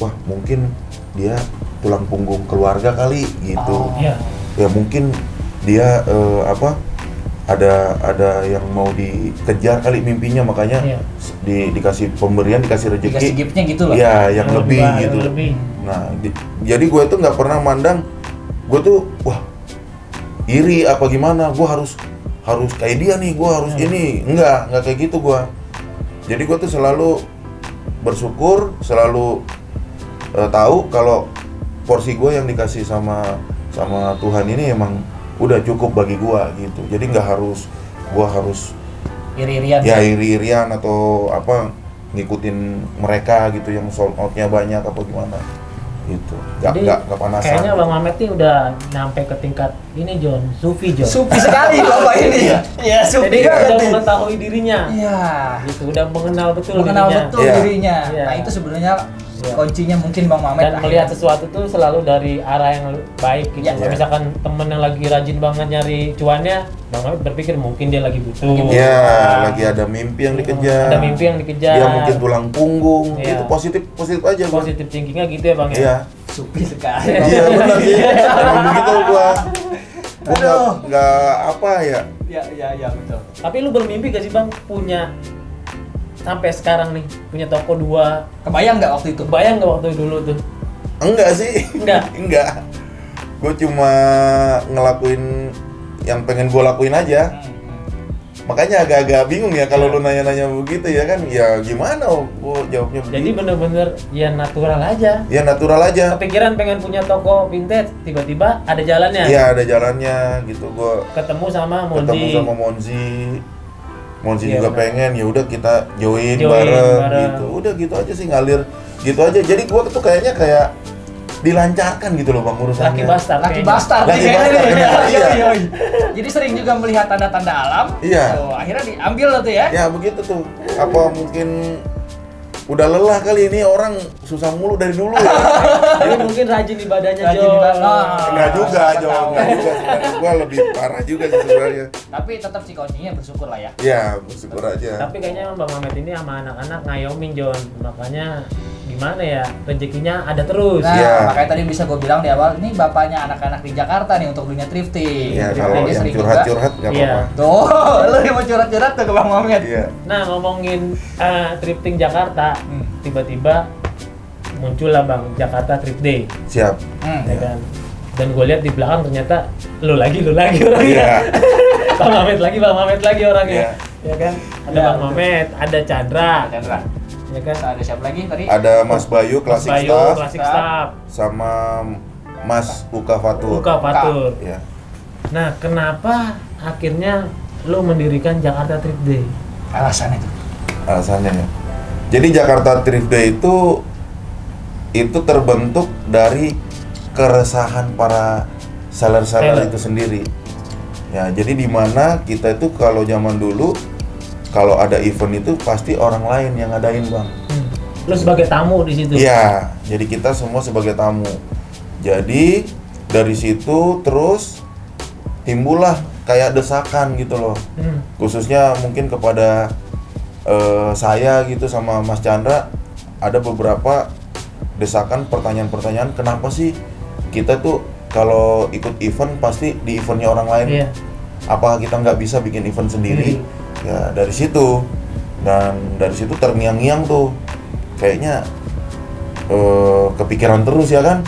wah mungkin dia tulang punggung keluarga kali gitu. Oh. Iya. Ya mungkin dia ada yang mau dikejar kali mimpinya, makanya Iya. dikasih pemberian, dikasih rezeki. Dikasih giftnya gitu loh. Iya, yang lebih Yang gitu. lebih. Nah, jadi gue tuh nggak pernah mandang gue tuh wah iri apa gimana, gue harus kayak dia nih, gue harus ini. Enggak kayak gitu gue. Jadi gue tuh selalu bersyukur, selalu tahu kalau porsi gue yang dikasih sama Tuhan ini emang udah cukup bagi gue gitu. Jadi nggak harus gue harus iri-irian. ya iri-irian atau apa ngikutin mereka gitu yang sold out-nya banyak apa gimana gitu. Jadi Nggak panasan. kayaknya Bang Mamet nih udah nyampe ke tingkat ini John, sufi John. Supi sekali bapak ini. Iya. Iya, supi Jadi banget udah nih. mengetahui dirinya. Iya. Gitu, udah mengenal betul Mengenal dirinya. betul Iya. dirinya. Iya. Nah, itu sebenarnya Iya. kuncinya mungkin Bang Mamet Dan melihat sesuatu tuh selalu dari arah yang baik gitu. Ya. Misalkan temen yang lagi rajin banget nyari cuannya, Bang Mamet berpikir mungkin dia lagi butuh. Ya, lagi ada mimpi yang dikejar. Ada mimpi yang dikejar. Dia mungkin tulang punggung. Iya. Itu positif aja gua. Positif thinkingnya gitu ya Bang ya. Iya. supi sekali. Iya benar sih. Emang begitu gua. Gua Aduh. nggak apa ya. Iya betul. Tapi lu bermimpi gak sih Bang punya sampai sekarang nih punya toko 2? Kebayang nggak waktu itu? Kebayang nggak waktu dulu tuh? Enggak sih. Enggak? Enggak. Gue cuma ngelakuin yang pengen gue lakuin aja. Makanya agak-agak bingung ya kalau lu nanya-nanya begitu ya kan. Ya gimana gue jawabnya begitu. Jadi bener-bener ya natural aja. Ya natural aja. Kepikiran pengen punya toko vintage, tiba-tiba ada jalannya. Iya ada jalannya gitu. Gue Ketemu sama Monzi. ketemu sama Monzi. Monzi Iya, juga benar. pengen, ya udah kita join Join bareng bareng. gitu. Udah gitu aja sih ngalir gitu aja. Jadi gue tuh kayaknya kayak dilancarkan gitu loh Bang urusannya. Laki bastard. Laki kayaknya. bastard Laki nih kayaknya bastard, nih. benar, iya. Iya. Jadi sering juga melihat tanda-tanda alam. Iya. Oh, akhirnya diambil lah tuh ya. Ya begitu tuh. Apa mungkin udah lelah kali ini orang susah mulu dari dulu ya. Tapi mungkin rajin ibadahnya Rajin Jo. ibadah. Ah. Enggak juga, siapa Jo. tahu. Enggak juga sebenarnya. Gua lebih parah juga sih sebenarnya. Tapi tetap sih kuncinya bersyukur lah ya. Ya, bersyukur aja. Tapi kayaknya Bang Mamet ini sama anak-anak ngayomin John. Makanya gimana ya, rezekinya ada terus. Nah, Iya. makanya tadi bisa gue bilang di awal, ini bapaknya anak-anak di Jakarta nih untuk dunia thrifting. Ya Jadi kalau dia yang sering juga- curhat-curhat enggak Iya. apa-apa. Tuh, lu yang mau curhat-curhat tuh ke Bang Mamet. Iya. Nah ngomongin thrifting Jakarta, tiba-tiba muncul lah Bang Jakarta Thrift Day, Siap. ya kan? Dan gue lihat di belakang ternyata lu lagi orangnya. Iya. Bang Mamet lagi orangnya, Iya. ya kan? Ada Iya, Bang betul. Mamet, ada Chandra, Chandra. ya kan? Ada siapa lagi tadi? Ada Mas Bayu Classic Bayu, Staff Classic Staff, sama Mas Uka Fatur. Buka Fatur. Ya. Nah kenapa akhirnya lu mendirikan Jakarta Thrift Day? Alasan itu. Alasannya ya. Jadi Jakarta Thrift Day itu terbentuk dari keresahan para seller-seller Seller. itu sendiri. Ya, jadi di mana kita itu kalau zaman dulu kalau ada event itu pasti orang lain yang ngadain, Bang. Lu sebagai tamu di situ. Iya, jadi kita semua sebagai tamu. Jadi dari situ terus timbullah kayak desakan gitu loh. Khususnya mungkin kepada saya gitu sama Mas Chandra ada beberapa desakan pertanyaan-pertanyaan kenapa sih kita tuh kalau ikut event pasti di eventnya orang lain. Iya. Apa kita nggak bisa bikin event sendiri? Ya dari situ, dan dari situ terngiang-ngiang tuh kayaknya kepikiran terus ya kan.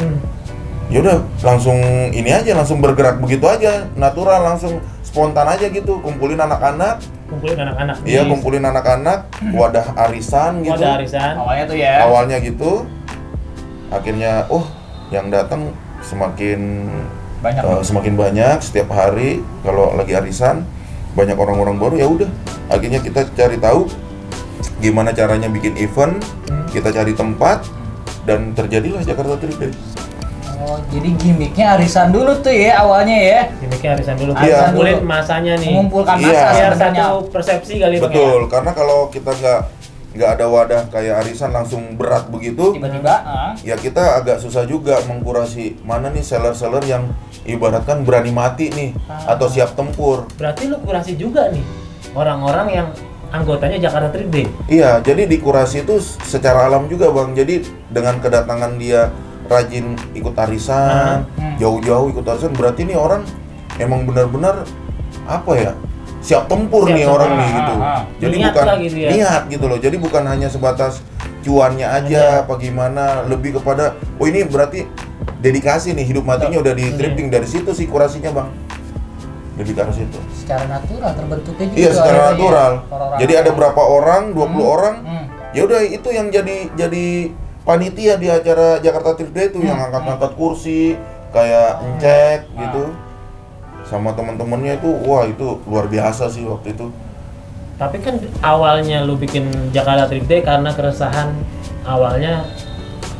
Yaudah langsung ini aja, langsung bergerak begitu aja, natural, langsung spontan aja gitu, kumpulin anak-anak. Iya, kumpulin anak-anak, wadah arisan gitu. Wadah arisan. Awalnya tuh ya. Awalnya gitu, akhirnya yang datang semakin Banyak. semakin banyak setiap hari. Kalau lagi arisan banyak orang-orang baru, ya udah akhirnya kita cari tahu gimana caranya bikin event. Kita cari tempat dan terjadilah Jakarta Thrift Day. Oh, jadi gimmicknya arisan dulu tuh ya awalnya ya. Gimiknya arisan dulu. Iya. Kumpulin masanya nih. Mengumpulkan Iya. massa Biar sebenarnya. satu persepsi kali Bang, Betul, karena kalau kita nggak ada wadah kayak arisan langsung berat begitu, Tiba-tiba, ya kita agak susah juga mengkurasi mana nih seller-seller yang ibaratkan berani mati nih atau siap tempur. Berarti lu kurasi juga nih orang-orang yang anggotanya Jakarta Thrift Day. Iya, jadi dikurasi itu secara alam juga, Bang. Jadi dengan kedatangan dia rajin ikut arisan, jauh-jauh ikut arisan, berarti nih orang emang benar-benar apa ya? Siap tempur Siap nih tempur. orang nih gitu. Jadi Niat bukan lah gitu ya. niat gitu loh. Jadi bukan hanya sebatas cuannya aja apa gimana, lebih kepada oh ini berarti dedikasi nih, hidup matinya udah di thrifting. Dari situ sih kurasinya, Bang. Lebih ke arah situ. secara natural terbentuknya juga. Iya, secara akhirnya natural. ya. Orang-orang. Jadi ada berapa orang, 20 orang. Hmm. Ya udah itu yang jadi panitia di acara Jakarta Thrift Day tuh yang angkat-angkat kursi kayak Encek gitu. Sama teman-temannya itu, wah itu luar biasa sih waktu itu. Tapi kan awalnya lu bikin Jakarta Thrift Day karena keresahan awalnya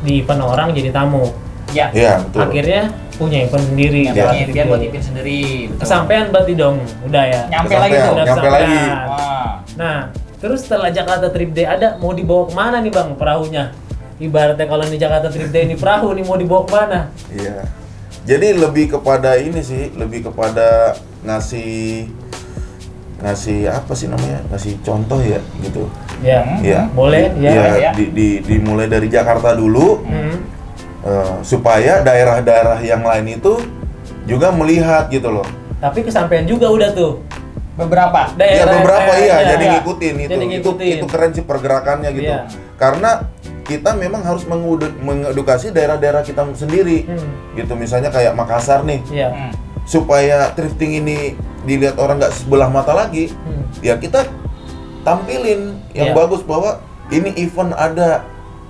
di event orang jadi tamu. Ya. Iya, betul. Akhirnya punya event sendiri. Yang Jakarta pengen Thrift dia Day. buat event sendiri. Betul. Kesampean berarti dong, udah ya. Nyampe lagi tuh. Udah Nyampe kesampean. lagi. Wah. Nah, terus setelah Jakarta Thrift Day ada, mau dibawa kemana nih bang perahunya? Ibaratnya kalau di Jakarta Thrift Day ini perahu nih mau dibawa kemana? Iya. Jadi lebih kepada ini sih, lebih kepada ngasih apa sih namanya? Ngasih contoh ya gitu. Ya, Iya. boleh ya. ya. Dimulai dari Jakarta dulu. Supaya daerah-daerah yang lain itu juga melihat gitu loh. Tapi kesampean juga udah tuh. Beberapa. Ya beberapa daerah, jadi ngikutin itu. Jadi ngikutin. Itu keren sih pergerakannya gitu. Iya. Karena kita memang harus mengedukasi daerah-daerah kita sendiri. Gitu misalnya kayak Makassar nih. Iya. Supaya thrifting ini dilihat orang nggak sebelah mata lagi. Ya kita tampilin yang Iya. bagus bahwa ini event ada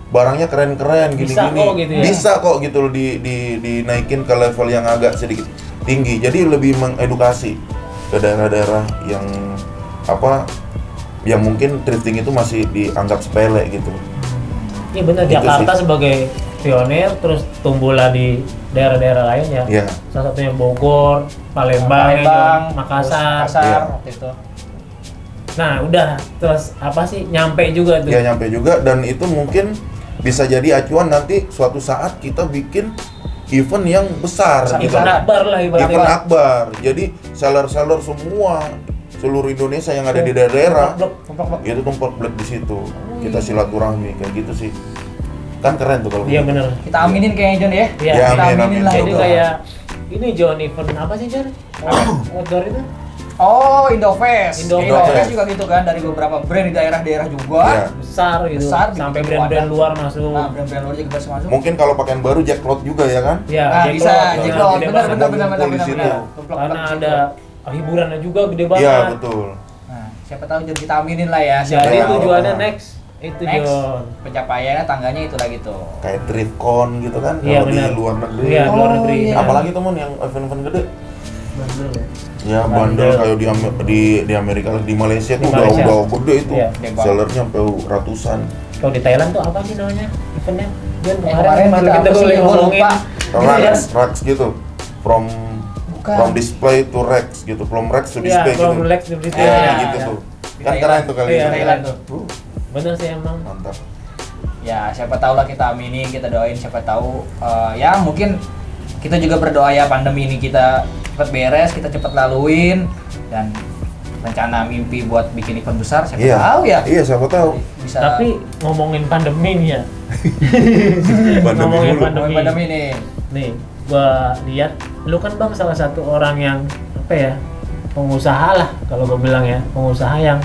barangnya keren-keren Bisa gini-gini. kok gitu ya. Bisa kok gitu loh dinaikin ke level yang agak sedikit tinggi. Jadi lebih mengedukasi ke daerah-daerah yang yang mungkin thrifting itu masih dianggap sepele gitu. Iya benar, Gitu Jakarta sih. sebagai pionir terus tumbuhlah di daerah-daerah lain ya. Iya. Salah satunya Bogor, Palembang, Makassar. Iya. Waktu itu. Nah, udah terus apa sih nyampe juga tuh. Ya nyampe juga dan itu mungkin bisa jadi acuan nanti suatu saat kita bikin event yang besar gitu. Event akbar lah ibaratnya. Event akbar. Jadi seller-seller semua seluruh Indonesia yang ada di daerah Blok. itu tumpuk blek di situ. Kita silaturahmi kayak gitu sih. Kan keren tuh kalau Iya begitu. bener. Kita aminin kayaknya John ya. Iya. Ya, Kita amin, aminin amin. lah Jadi itu. kayak ini John event apa sih John? Outdoor itu? Oh, Indofest. Indofest. Indofest juga gitu kan dari beberapa brand di daerah-daerah juga. Iya. Besar gitu. Besar, Sampai bikin brand-brand wadah. luar masuk. Nah, brand-brand luar juga bisa masuk. Mungkin kalau pakaian baru Jacklot juga ya kan? Ya, Nah, Jack bisa Lot, Jack gede Lot. banget. Ngumpul di situ. Karena ada hiburannya juga gede banget. Iya betul. Nah, siapa tahu John kita aminin lah ya. Siapa Jadi Iya. tahu. tujuannya next itu Next, John. pencapaiannya tangganya itu lagi tuh. Kayak ThriftCon gitu kan? Iya, Kalau di benar. luar negeri. Iya, luar Oh, negeri. iya. Apalagi teman yang event-event gede. Bandel ya. Ya bandel kayak di Amerika, di Malaysia Di tuh Malaysia. udah gede itu. Iya, gede banget. Sellernya sampai ratusan. Kalau di Thailand tuh apa sih namanya eventnya? John Kemarin kita apa sih, boleh gua ngomongin. lupa. Iya. Racks gitu. From Bukan. display to racks gitu. From racks to Iya, display from gitu. Lex to display. Ya, Iya, gitu iya. tuh. Di Kan Thailand. keren tuh kali Iya, ini. Thailand tuh. Bener sih emang. Mantap. Ya, siapa tahu lah kita aminin, kita doain, siapa tahu ya mungkin kita juga berdoa ya pandemi ini kita cepat beres, kita cepat laluin dan rencana mimpi buat bikin event besar siapa Iya. tahu ya Iya, siapa tahu. bisa Tapi ngomongin pandemi nih ya. Pandemi Ngomongin dulu. pandemi. pandemi nih. Nih, gua lihat lu kan Bang salah satu orang yang apa ya? Pengusaha lah kalau gua bilang ya, pengusaha yang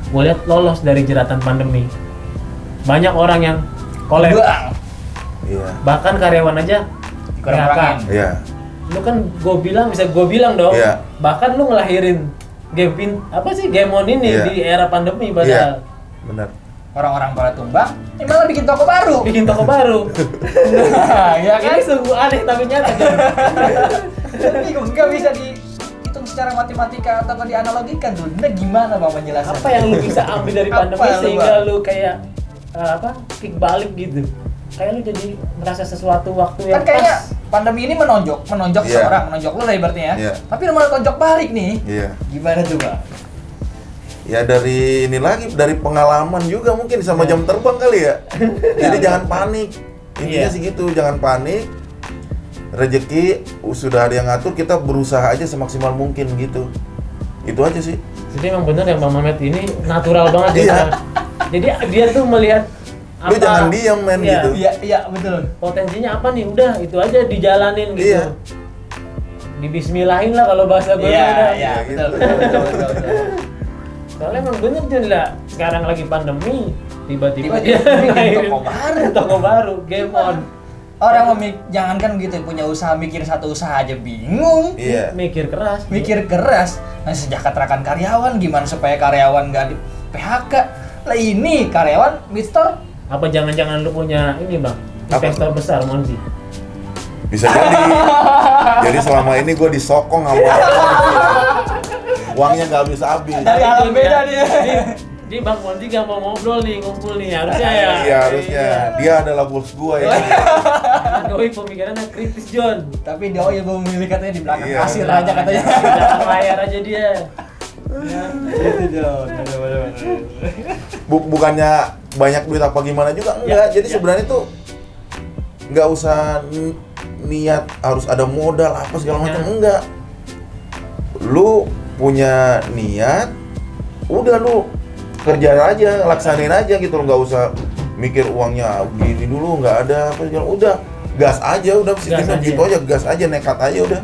gua lihat lolos dari jeratan pandemi. Banyak orang yang collab, Bang, Iya. bahkan karyawan aja dikurang-kurangin. Iya. lu kan bisa gue bilang dong, Iya. bahkan lu ngelahirin game on ini Iya. di era pandemi Iya. padahal Benar. Orang-orang pada tumbang, ini malah bikin toko baru. bikin toko baru. Nah, ya kan? Ini sungguh aneh tapi nyata Jon. Bingung, nggak bisa dihitung secara matematika atau dianalogikan tuh. Nah, gimana Bang penjelasan? Apa yang lu bisa ambil dari Apa pandemi lu, sehingga Bang? lu kayak kick balik gitu, kayak lu jadi merasa sesuatu waktu yang Kan kayaknya pas. pandemi ini menonjok Iya. seorang, menonjok lu lah ibaratnya ya. Iya. Tapi lu malah tonjok balik nih. Iya. Gimana tuh Bang? Ya dari ini lagi, dari pengalaman juga mungkin sama Iya. jam terbang kali ya. Jadi jangan panik. Intinya Iya. sih gitu, jangan panik. Rezeki sudah ada yang ngatur, kita berusaha aja semaksimal mungkin gitu. Itu aja sih. Jadi emang bener ya Bang Mamet ini natural banget Iya. ya. Jadi dia tuh melihat Lu jangan diam, men, iya, gitu. Iya, betul. potensinya apa nih, udah itu aja dijalanin gitu. Iya. Dibismillahin lah kalau bahasa gue Iya, udah. iya, gitu. betul. Soalnya emang bener Jon lah, sekarang lagi pandemi, tiba-tiba dia Tiba-tiba bikin ngelahirin toko baru. toko baru, game on. Orang jangankan gitu punya usaha, mikir satu usaha aja bingung. Iya. Mikir keras. Mikir keras. Nah, sejahterakan karyawan gimana supaya karyawan nggak di PHK. Lah ini karyawan Mister Apa jangan-jangan lu punya ini bang, Apa? investor besar Monzi? Bisa jadi. Jadi selama ini gue disokong sama uangnya nggak habis-habis. Dari alam beda dia. Ini Bang Monzi gak mau ngobrol nih, ngumpul nih, harusnya ya. Iya harusnya. Dia adalah bos gue ya. Karena doi pemikirannya kritis John. Tapi Doi belum memilih katanya di belakang Iya. kasir aja katanya. Di belakang layar aja dia. Itu Jon. Bukannya banyak duit apa gimana juga enggak. Jadi sebenarnya tuh nggak usah niat harus ada modal apa segala macam, enggak. Lu punya niat, udah lu kerja aja, laksanin aja gitu, nggak usah mikir uangnya gini dulu, nggak ada apa segala, udah gas aja, udah sistemnya gitu aja, gas aja, nekat aja udah.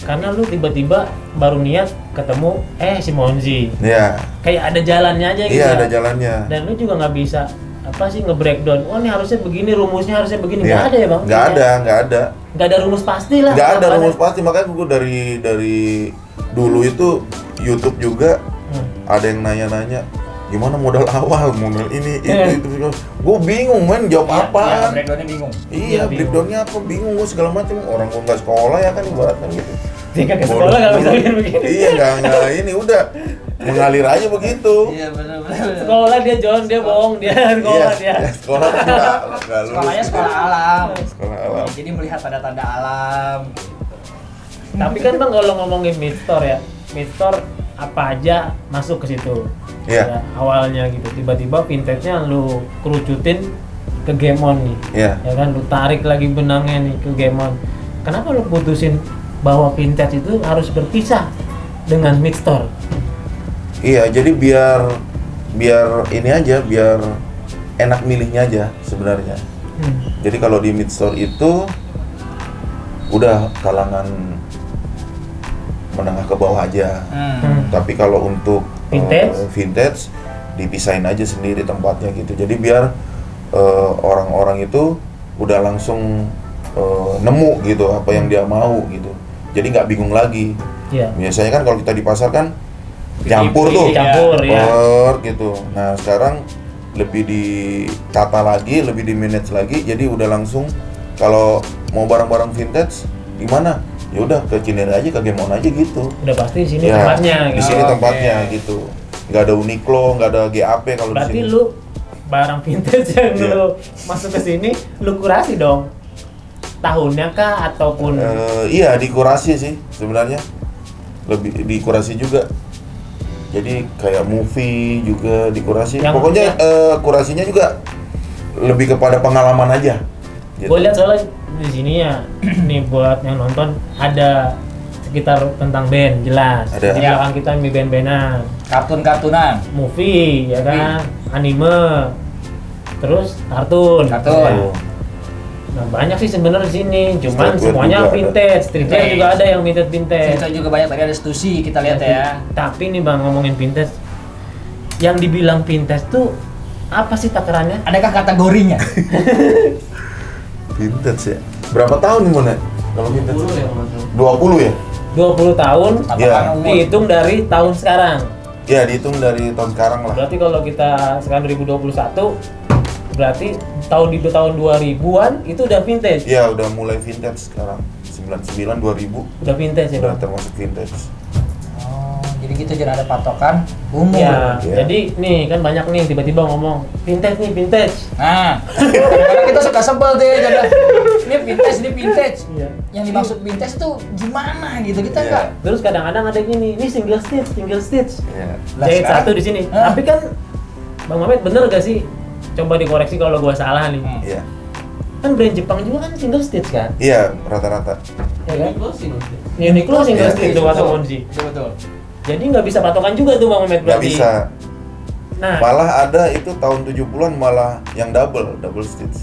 Karena lu tiba-tiba baru niat ketemu si Monzi. Iya. Kayak ada jalannya aja gitu. Iya, ya. ada jalannya. Dan lu juga nggak bisa apa sih nge-breakdown. Oh, ini harusnya begini, rumusnya harusnya begini. Iya. Nggak ada ya, Bang? Nggak ada. Nggak ada rumus pasti lah. Nggak ada rumus pasti, makanya gue dari dulu itu YouTube juga ada yang nanya-nanya gimana modal awal, modal ini, itu. Gue bingung men, jawab Iya, apaan. breakdownnya bingung. Iya, bingung. breakdownnya apa, bingung gue segala macam. Orang gue nggak sekolah ya kan, ibaratnya gitu. Jika ke sekolah nggak bisa bikin begini. Iya, nggak ini udah mengalir aja begitu. Iya benar. Sekolah dia John, dia bohong, dia sekolah dia. Ya, sekolah nggak lulus. Sekolahnya sekolah alam. Sekolah alam. Jadi melihat tanda-tanda alam. Tapi kan Bang kalau ngomongin mid-store ya, mid-store apa aja masuk ke situ. Iya. Ya, awalnya gitu. Tiba-tiba vintage-nya lu kerucutin ke Gemon nih. Iya. Ya kan lu tarik lagi benangnya nih ke Gemon. Kenapa lu putusin bahwa vintage itu harus berpisah dengan mid-store? Iya, jadi biar ini aja, biar enak milihnya aja sebenarnya. Jadi kalau di mid store itu udah kalangan menengah ke bawah aja. Tapi kalau untuk vintage dipisahin aja sendiri tempatnya gitu. Jadi biar orang-orang itu udah langsung nemu gitu apa yang dia mau gitu. Jadi nggak bingung lagi. Iya. Biasanya kan kalau kita di pasar kan campur tuh, Campur ya. gitu. Nah sekarang lebih ditata lagi, lebih di manage lagi. Jadi udah langsung kalau mau barang-barang vintage di mana? Ya udah ke Cinere aja, ke Gemon aja gitu. Udah pasti di sini Ya, tempatnya di gitu. sini Oke. tempatnya gitu. Nggak ada Uniqlo, nggak ada GAP kalau di Berarti sini. lu barang vintage yang Iya. lu masuk ke sini lu kurasi dong. Tahunnya kah ataupun Iya dikurasi sih sebenarnya. Lebih dikurasi juga. Jadi kayak movie juga dikurasi. Yang- Pokoknya kurasinya juga lebih kepada pengalaman aja. Gitu. gue lihat soalnya di sini ya nih buat yang nonton ada sekitar tentang band jelas. Ada. Di Ya. belakang kita mi band-bandan, Kartun-kartunan. movie ya kan, anime, terus kartun. Kartun. Ya. Nah banyak sih sebenarnya di sini, cuman Streetwear semuanya juga ada. vintage, streetwear Vintage. juga ada yang vintage. Cerita juga banyak, tadi ada Stussy kita lihat ya. Tapi nih bang ngomongin vintage, yang dibilang vintage tuh apa sih takarannya? Adakah kategorinya? Vintage ya. Berapa tahun nih Mon? Kalau vintage? 20 ya, Mas. 20 ya? 20 tahun Patokan umur. dihitung dari tahun sekarang. Ya, dihitung dari tahun sekarang lah. Berarti kalau kita sekarang 2021 berarti tahun 2000-an itu udah vintage. Ya, udah mulai vintage sekarang. 99 2000 Udah vintage ya, udah Bang. termasuk vintage. Oh, jadi gitu jangan ada patokan umur. Ya, Iya. jadi nih kan banyak nih tiba-tiba ngomong vintage nih vintage. Nah, karena kita suka sebel tuh ya, jadi ini vintage. Iya. Yang dimaksud vintage itu gimana gitu kita Iya. nggak. Terus kadang-kadang ada gini, ini single stitch. Ya. Lah, Jahit sekarang- satu di sini. Hah? Tapi kan Bang Mamet bener gak sih? Coba dikoreksi kalau gua salah nih. Iya. Kan brand Jepang juga kan single stitch kan? Iya, rata-rata. Ya kan? Uniqlo single Iya, stitch tuh kata Monzi. Betul. Jadi nggak bisa patokan juga tuh Bang Mamet Nggak berarti. bisa. Nah, Malah ada itu tahun 70-an malah yang double stitch.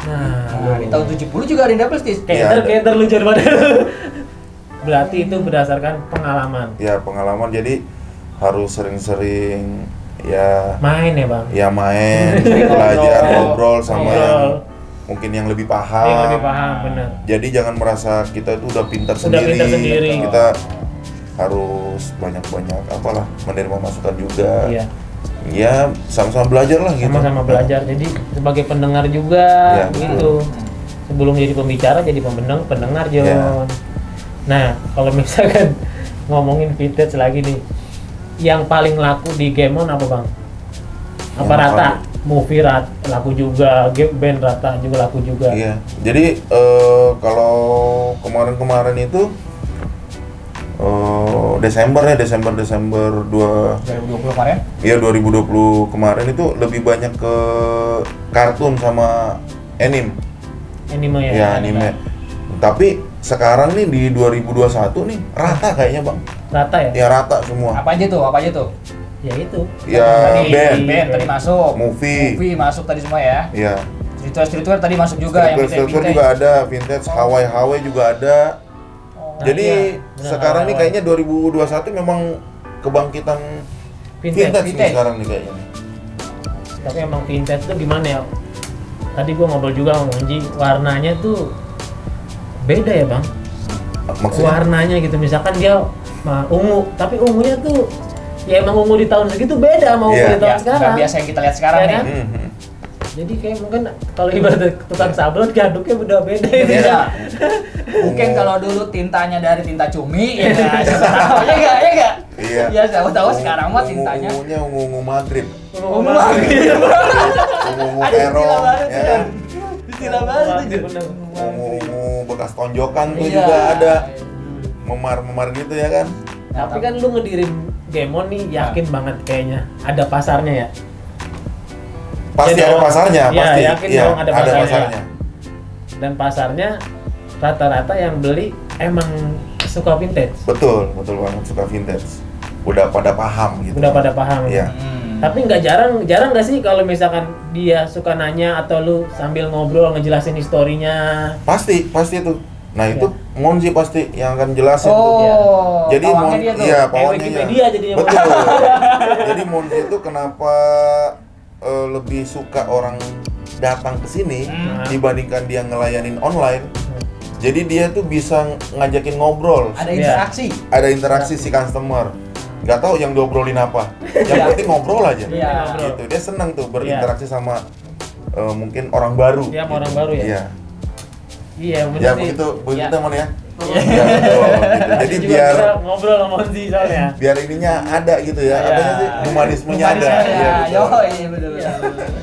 Nah, di tahun 70 juga ada yang double stitch. Iya, ada. Kater lu jadi pada. Berarti itu berdasarkan pengalaman. Ya, pengalaman jadi harus sering-sering ya Main ya, Bang. ya main, Sering belajar, ngobrol. ngobrol sama Ngobrol. yang mungkin yang lebih paham. Yang lebih paham, bener. Jadi jangan merasa kita itu udah pintar Udah sendiri. pintar sendiri. Kita harus banyak-banyak apalah menerima masukan juga. Iya. Ya sama-sama belajar lah gitu. Sama-sama belajar. Jadi sebagai pendengar juga Ya, gitu. Sebelum jadi pembicara jadi pendengar Jon. Ya. Nah, kalau misalkan ngomongin vintage lagi nih, yang paling laku di Game On apa bang? Apa Yang rata? paling- Movie laku juga, game band rata juga laku juga. Iya. Jadi kalau kemarin-kemarin itu Desember 2020 kemarin. Iya 2020 kemarin itu lebih banyak ke kartun sama anime. Anime ya. Ya anime. Tapi sekarang nih di 2021 nih rata kayaknya bang. Rata ya? Ya rata semua. Apa aja tuh? Ya itu. Ya Tadi band, tadi masuk. movie. Masuk tadi semua ya. Ya. Streetwear tadi masuk juga yang Streetwear juga ada, vintage, Hawaii juga ada. Nah, Jadi iya, benar, sekarang nih Hawaii. kayaknya 2021 memang kebangkitan vintage nih Vintage. sekarang nih kayaknya. Tapi emang vintage tuh gimana ya? Tadi gua ngobrol juga sama Monji, warnanya tuh beda ya bang. Maksudnya? Warnanya gitu, misalkan dia ungu, tapi ungunya tuh ya emang ungu di tahun segitu beda sama ungu Iya. di tahun Ya, sekarang. nggak biasa yang kita lihat sekarang Ya nih. kan? Mhm. Jadi kayak mungkin kalau ibarat tukang sablon gaduknya udah beda itu Beda. ya. Mungkin kalau dulu tintanya dari tinta cumi ya nggak, siapa tahu ya nggak? Iya. Ya siapa tahu sekarang mah tintanya Ungunya ungu Madrid. Ungu gitu. Ungu Ada istilah terong baru ya tuh, kan. istilah baru tuh. Jon. Bener. Ungu bekas tonjokan tuh Iya. juga ada. Memar-memar gitu ya kan. Tapi kan lu ngedirin Game On nih yakin banget kayaknya ada pasarnya ya. Pasti Ya ada dong. pasarnya, Iya, pasti. yakin Iya, dong ada pasarnya. pasarnya. Dan pasarnya rata-rata yang beli emang suka vintage. Betul banget suka vintage. Udah pada paham gitu. Udah pada paham. Iya. Tapi nggak jarang nggak sih kalau misalkan dia suka nanya atau lu sambil ngobrol ngejelasin historinya. Pasti itu. Nah, itu Iya. Monzi pasti yang akan jelasin tuh. Oh, Jadi pawangnya Mon- dia tuh. iya, Kayak pawangnya Wikipedia jadinya. Betul. Jadi Monzi itu kenapa lebih suka orang datang ke sini Hmm. dibandingkan dia ngelayanin online. Hmm. Jadi dia tuh bisa ngajakin ngobrol. Ada Iya. interaksi. Ada interaksi si customer. Nggak tahu yang diobrolin apa. Yang Iya. penting ngobrol aja. Iya. Gitu. Dia senang tuh berinteraksi sama mungkin orang baru. Iya, sama orang baru ya? Iya. Iya, bener Ya sih. begitu Iya. teman ya. Iya. Ya, betul, gitu. Jadi Juga biar kita ngobrol sama Monzi soalnya. biar ininya ada gitu ya. Iya. Apa sih? Humanismenya ada. Humanismenya, Iya, yo, betul. iya betul.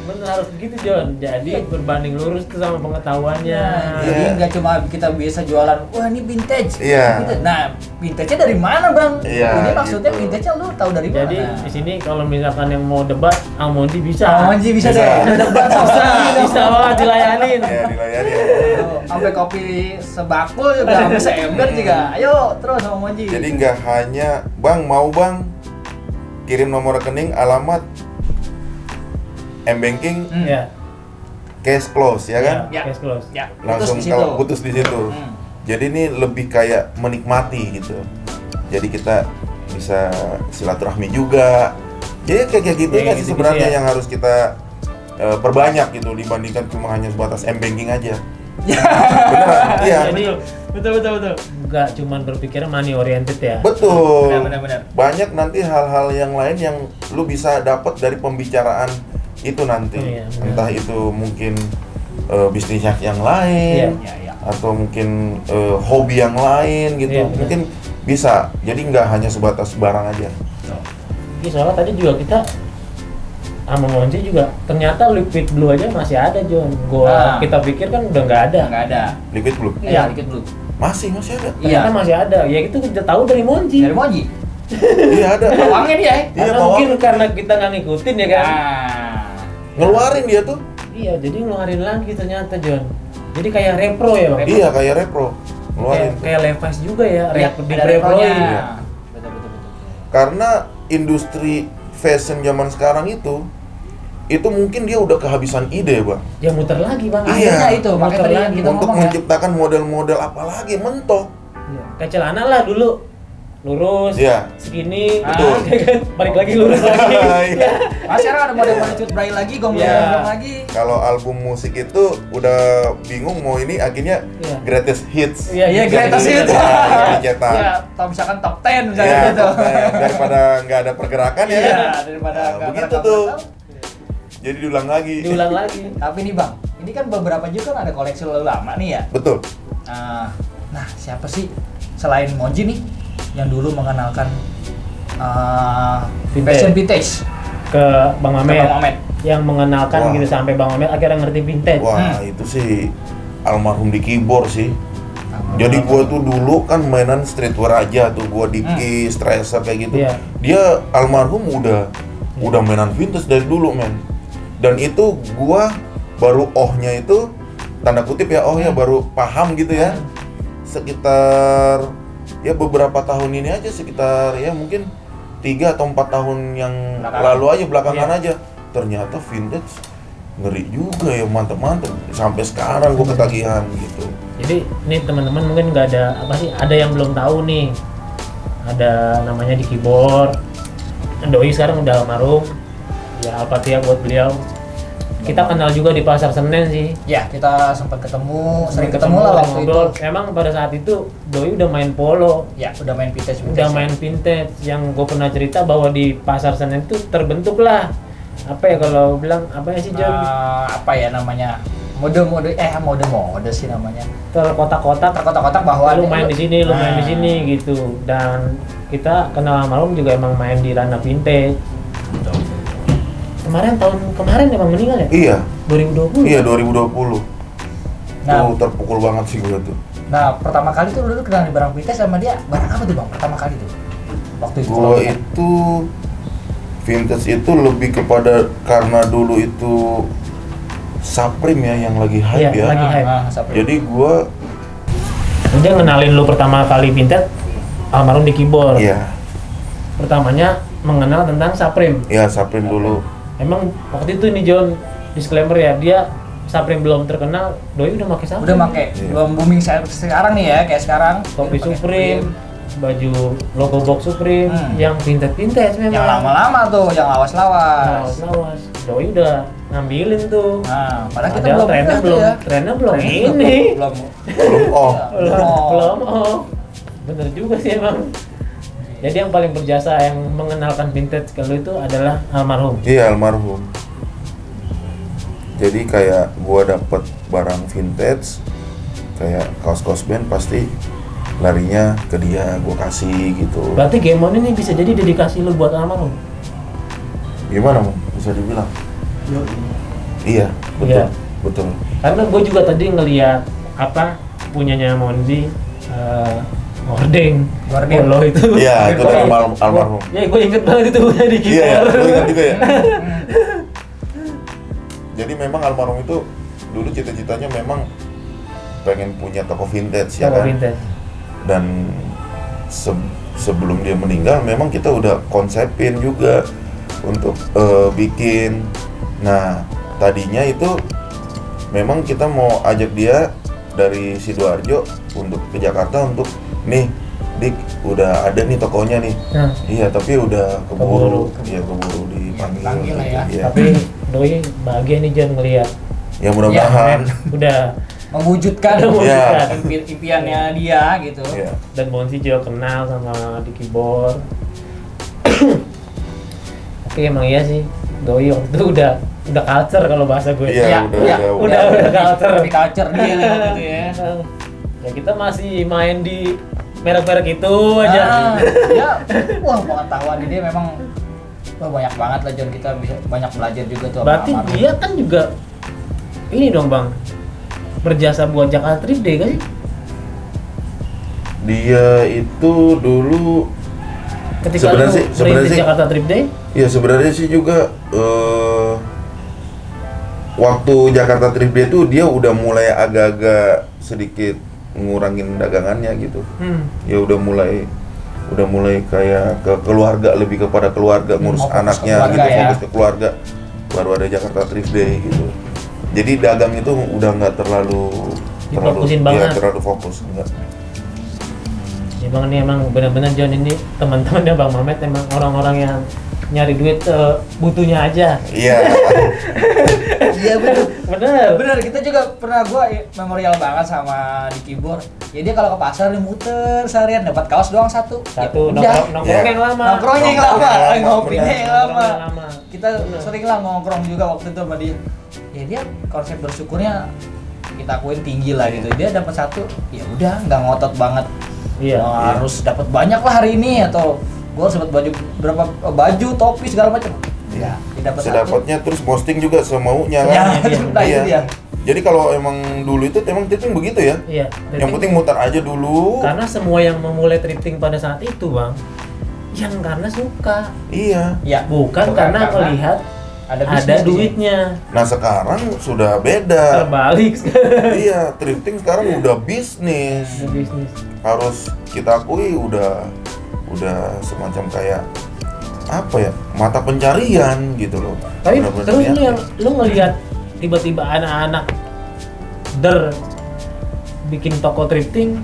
Bener harus begitu John. Jadi berbanding lurus tuh sama pengetahuannya. Jadi Iya. nggak cuma kita biasa jualan, wah ini vintage. Iya. Vintage. Nah, vintage-nya dari mana bang? Iya, Ini maksudnya gitu. vintage-nya lu tahu dari mana? Jadi di sini kalau misalkan yang mau debat, Monzi bisa. Monji bisa Bisa. deh. Udah debat sama Bisa, Monji, bisa dong. banget dilayanin. Ya dilayani. Tuh, sampai kopi sebakul juga, sampai seember juga. Ayo terus sama Monji. Jadi nggak hanya bang kirim nomor rekening, alamat, m-banking, Ya. cash close ya kan? Ya. Case close. Ya, Langsung putus di situ. kalau putus di situ. Hmm. Jadi ini lebih kayak menikmati gitu. Jadi kita bisa silaturahmi juga. Jadi kayak gitu Kayak kan sih gitu-gitu sebenarnya ya. yang harus kita perbanyak gitu dibandingkan cuma hanya sebatas m-banking aja. Ya. Beneran? Iya. Jadi Betul. nggak cuman berpikir money oriented ya. Betul. Benar. Banyak nanti hal-hal yang lain yang lu bisa dapat dari pembicaraan itu nanti. Iya, benar. Entah itu mungkin bisnisnya yang lain Ya. atau mungkin hobi yang lain gitu. Iya, benar. Mungkin bisa. Jadi nggak hanya sebatas barang aja. Ini soalnya tadi juga kita sama Monzi juga ternyata liquid blue aja masih ada John. Kita pikir kan udah nggak ada. Nggak ada. Liquid blue. Iya, dikit dulu. Masih ada. Ternyata Iya. masih ada. Ya itu kita tahu dari Monzi. Dari Monji. Iya ada. Pawangnya dia. Iya, Karena bawang. mungkin karena kita nggak ngikutin ya kan. Ngeluarin dia tuh. Iya, jadi ngeluarin lagi ternyata John. Jadi kayak repro ya bang. Iya kayak repro. Ngeluarin. Kayak Levi's juga ya, Iya, di ada reproin. repronya. Iya. Betul. Karena industri fashion zaman sekarang itu mungkin dia udah kehabisan ide, Bang. Ya muter lagi bang. Iya. Akhirnya itu, makanya Muter tadi yang lagi. kita Untuk ngomong ya. menciptakan model-model apa lagi mentok. Iya. Kayak celana lah dulu. lurus, Iya. segini, Betul. ya kan? Balik lagi lurus lagi. Iya. Sekarang ada model-model cut braille lagi, gong Iya. lagi. Kalau album musik itu udah bingung mau ini akhirnya Iya. greatest hits. Iya, greatest hits. Yang dicetak. Iya, atau misalkan top 10 misalnya Iya, gitu. daripada nggak ada pergerakan ya. Iya, kan? daripada Nah, nggak begitu ngerekam tuh. rekam. Jadi diulang lagi. Diulang lagi. Tapi nih Bang, ini kan beberapa juga kan ada koleksi lalu lama nih ya. Betul. Nah, siapa sih selain Monji nih yang dulu mengenalkan fashion vintage Ke Bang ke Mamet. Bang Mamet? Yang mengenalkan Wah. gitu sampai Bang Mamet akhirnya ngerti vintage. Wah, itu sih almarhum di keyboard sih. Jadi gua tuh dulu kan mainan streetwear aja tuh, gua Dickies, Tracer kayak gitu. Iya. Dia almarhum udah mainan vintage dari dulu, men. Dan itu gua baru ohnya itu tanda kutip ya, oh ya baru paham gitu ya. Sekitar ya beberapa tahun ini aja, sekitar ya mungkin 3 atau 4 tahun yang Belakangan. lalu aja, belakangan Iya. aja. Ternyata vintage ngeri juga ya, mantep-mantep. Sampai sekarang gua ketagihan gitu. Jadi nih teman-teman mungkin nggak ada apa sih, ada yang belum tahu nih. Ada namanya di keyboard. Doi sekarang udah almarhum. Ya Al-Fatihah buat beliau. Kita kenal juga di Pasar Senen sih. Ya, kita sempat ketemu, sering ketemu lah waktu itu. ngobrol. Emang pada saat itu Doi udah main polo, Ya, udah main vintage. udah main vintage. Yang gue pernah cerita bahwa di Pasar Senen itu terbentuk lah, apa ya kalau bilang apa ya sih John, apa ya namanya? Mode sih namanya. terkotak-kotak. Terkotak-kotak bahwa Lu main di sini, lu main di Nah. sini gitu. Dan kita kenal almarhum juga emang main di ranah vintage. Tahun kemarin emang meninggal ya? Iya, 2020. iya 2020. Nah. Tuh terpukul banget sih gua tuh. Nah, pertama kali tuh lu kenal di barang vintage sama dia, barang apa tuh Bang? Pertama kali tuh. Waktu itu. Gua itu vintage itu lebih kepada karena dulu itu Supreme ya yang lagi hype Iya, ya. lagi hype. Supreme. Jadi gua Dia ngenalin lu pertama kali vintage almarhum di keyboard. iya, Pertamanya mengenal tentang Supreme. ya Supreme dulu. Emang waktu itu nih John, disclaimer ya, dia Supreme belum terkenal, Doi udah pakai Supreme. udah make, Iya. belum booming sekarang nih ya, kayak sekarang. Topi Dia pakai Supreme, baju logo box Supreme, Hmm. yang vintage memang. Yang lama-lama tuh, yang lawas-lawas. Lawas. Doi udah ngambilin tuh. Nah, padahal kita Padahal belum trennya pernah tuh belum, ya. trennya belum Trennya ini. belum. Belum oh. Belum. Oh. Bener juga sih emang. Jadi yang paling berjasa yang mengenalkan vintage ke lu itu adalah almarhum. Iya, almarhum. Jadi kayak gua dapet barang vintage kayak kaos-kaos band pasti larinya ke dia, gua kasih gitu. Berarti Game On ini bisa jadi dedikasi lu buat almarhum. Gimana, Mo? Bisa dibilang? Iya, betul. Iya. Betul. Karena gue juga tadi ngeliat apa punyanya Monzi, Gordeng, Gordeng. Polo itu. Iya, itu dari almarhum. Ya, gue inget banget itu punya di Iya, ya, keyboard. lu ingat juga ya? Jadi memang almarhum itu dulu cita-citanya memang pengen punya toko vintage ya Toko kan? vintage. Dan sebelum dia meninggal memang kita udah konsepin juga untuk bikin. Nah, tadinya itu memang kita mau ajak dia dari Sidoarjo untuk ke Jakarta untuk nih Dik, udah ada nih tokonya nih. Nah, Iya, tapi udah keburu. Keburu. Iya, keburu dipanggil. Dipanggil lah ya. Iya. tapi Doi bahagia nih John ngeliat Ya mudah-mudahan. udah Mewujudkan Udah mewujudkan. impiannya dia gitu. Iya. dan Monzi juga kenal sama di keyboard. Tapi emang iya sih, Doi waktu itu udah culture kalau bahasa gue. Iya, udah culture. Lebih culture dia lah waktu itu ya. Ya kita masih main di merek-merek itu aja. Ya, wah pengetahuan dia memang wah, banyak banget lah John, kita bisa banyak belajar juga tuh. sama Berarti almarhum. dia kan juga ini dong Bang, berjasa buat Jakarta Trip Day kan sih? Dia itu dulu Ketika Sebenarnya lu sih- sebenarnya merintis sih- Jakarta Trip Day, ya sebenarnya sih juga waktu Jakarta Trip Day itu dia udah mulai agak-agak sedikit ngurangin dagangannya gitu. Ya udah mulai kayak ke keluarga, lebih kepada keluarga, ngurus fokus ke anaknya keluarga gitu, ya. fokus ke keluarga. Baru ada Jakarta Trip Day gitu. Jadi dagang itu udah nggak terlalu Difokusin banget. terlalu fokus enggak. ya Ya Bang, ini emang benar-benar John ini teman-temannya Bang Mamet emang orang-orang yang nyari duit butuhnya aja. Iya. Iya bener. Bener. Kita juga pernah, gua memorial banget sama di keyboard. Ya dia kalau ke pasar nih muter seharian dapat kaos doang satu. Satu Ya udah. nongkrong yang lama. Nongkrongnya yang lama, ngopinya Bener, yang lama. nongkrong yang lama. Kita sering lah nongkrong juga waktu itu sama dia. Ya dia konsep bersyukurnya kita akuin tinggi lah gitu. Dia dapat satu, ya udah nggak ngotot banget. Iya. Harus dapat banyak lah hari ini atau gua harus dapat berapa baju, topi segala macam. Ya, dia dapat satu. Sedapatnya terus posting juga semaunya kan. Ya, nah, Iya. itu dia. Jadi kalau emang dulu itu emang thrifting begitu ya. Iya. Yang penting mutar aja dulu. karena semua yang memulai thrifting pada saat itu Bang, yang karena suka, Iya. Ya, bukan karena melihat ada ada bisnis di sini. duitnya. Nah sekarang sudah beda. Terbalik Iya, thrifting sekarang udah bisnis. Ada bisnis. Harus kita akui udah semacam kayak apa ya, mata pencarian gitu loh. Tapi Bener-bener terus niat lu yang lu ngelihat tiba-tiba anak-anak bikin toko thrifting,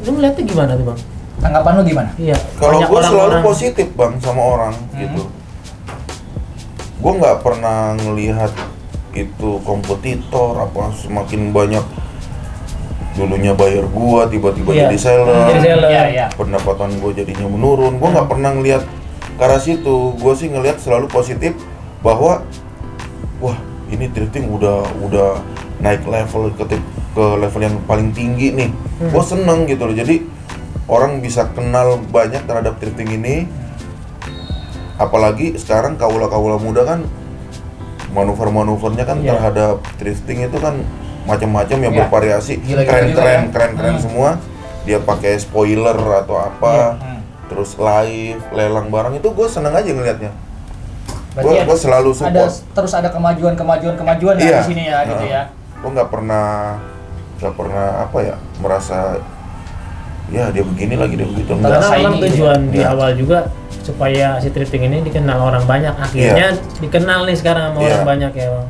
lu ngeliatnya gimana tuh Bang? Tanggapan lu gimana? Iya. Kalau banyak gue selalu orang-orang- positif bang sama orang gitu. Gue nggak pernah ngelihat itu kompetitor apa semakin banyak dulunya bayar gua tiba-tiba Iya, jadi seller, jadi seller. Iya. pendapatan gue jadinya menurun. Gue nggak pernah ngelihat ke arah situ. Gue sih ngelihat selalu positif bahwa wah ini thrifting udah naik level ke level yang paling tinggi nih. Gue seneng gitu loh. Jadi orang bisa kenal banyak terhadap thrifting ini. Apalagi sekarang kaula-kaula muda kan manuver-manuvernya kan Iya. terhadap thrifting itu kan macam-macam yang Iya. bervariasi, Gila-gila juga ya. keren semua. Dia pakai spoiler atau apa, Iya. terus live lelang barang itu gue seneng aja ngelihatnya. Berarti Gue selalu ada support. terus ada kemajuan ya Iya. di sini ya gitu ya. Gue nggak pernah apa ya merasa ya dia begini lagi dia begitu. Karena Karena saingi memang gitu ya. tujuan di Iya. awal juga supaya si thrifting ini dikenal orang banyak. Akhirnya dikenal nih sekarang sama Iya. orang banyak ya Bang.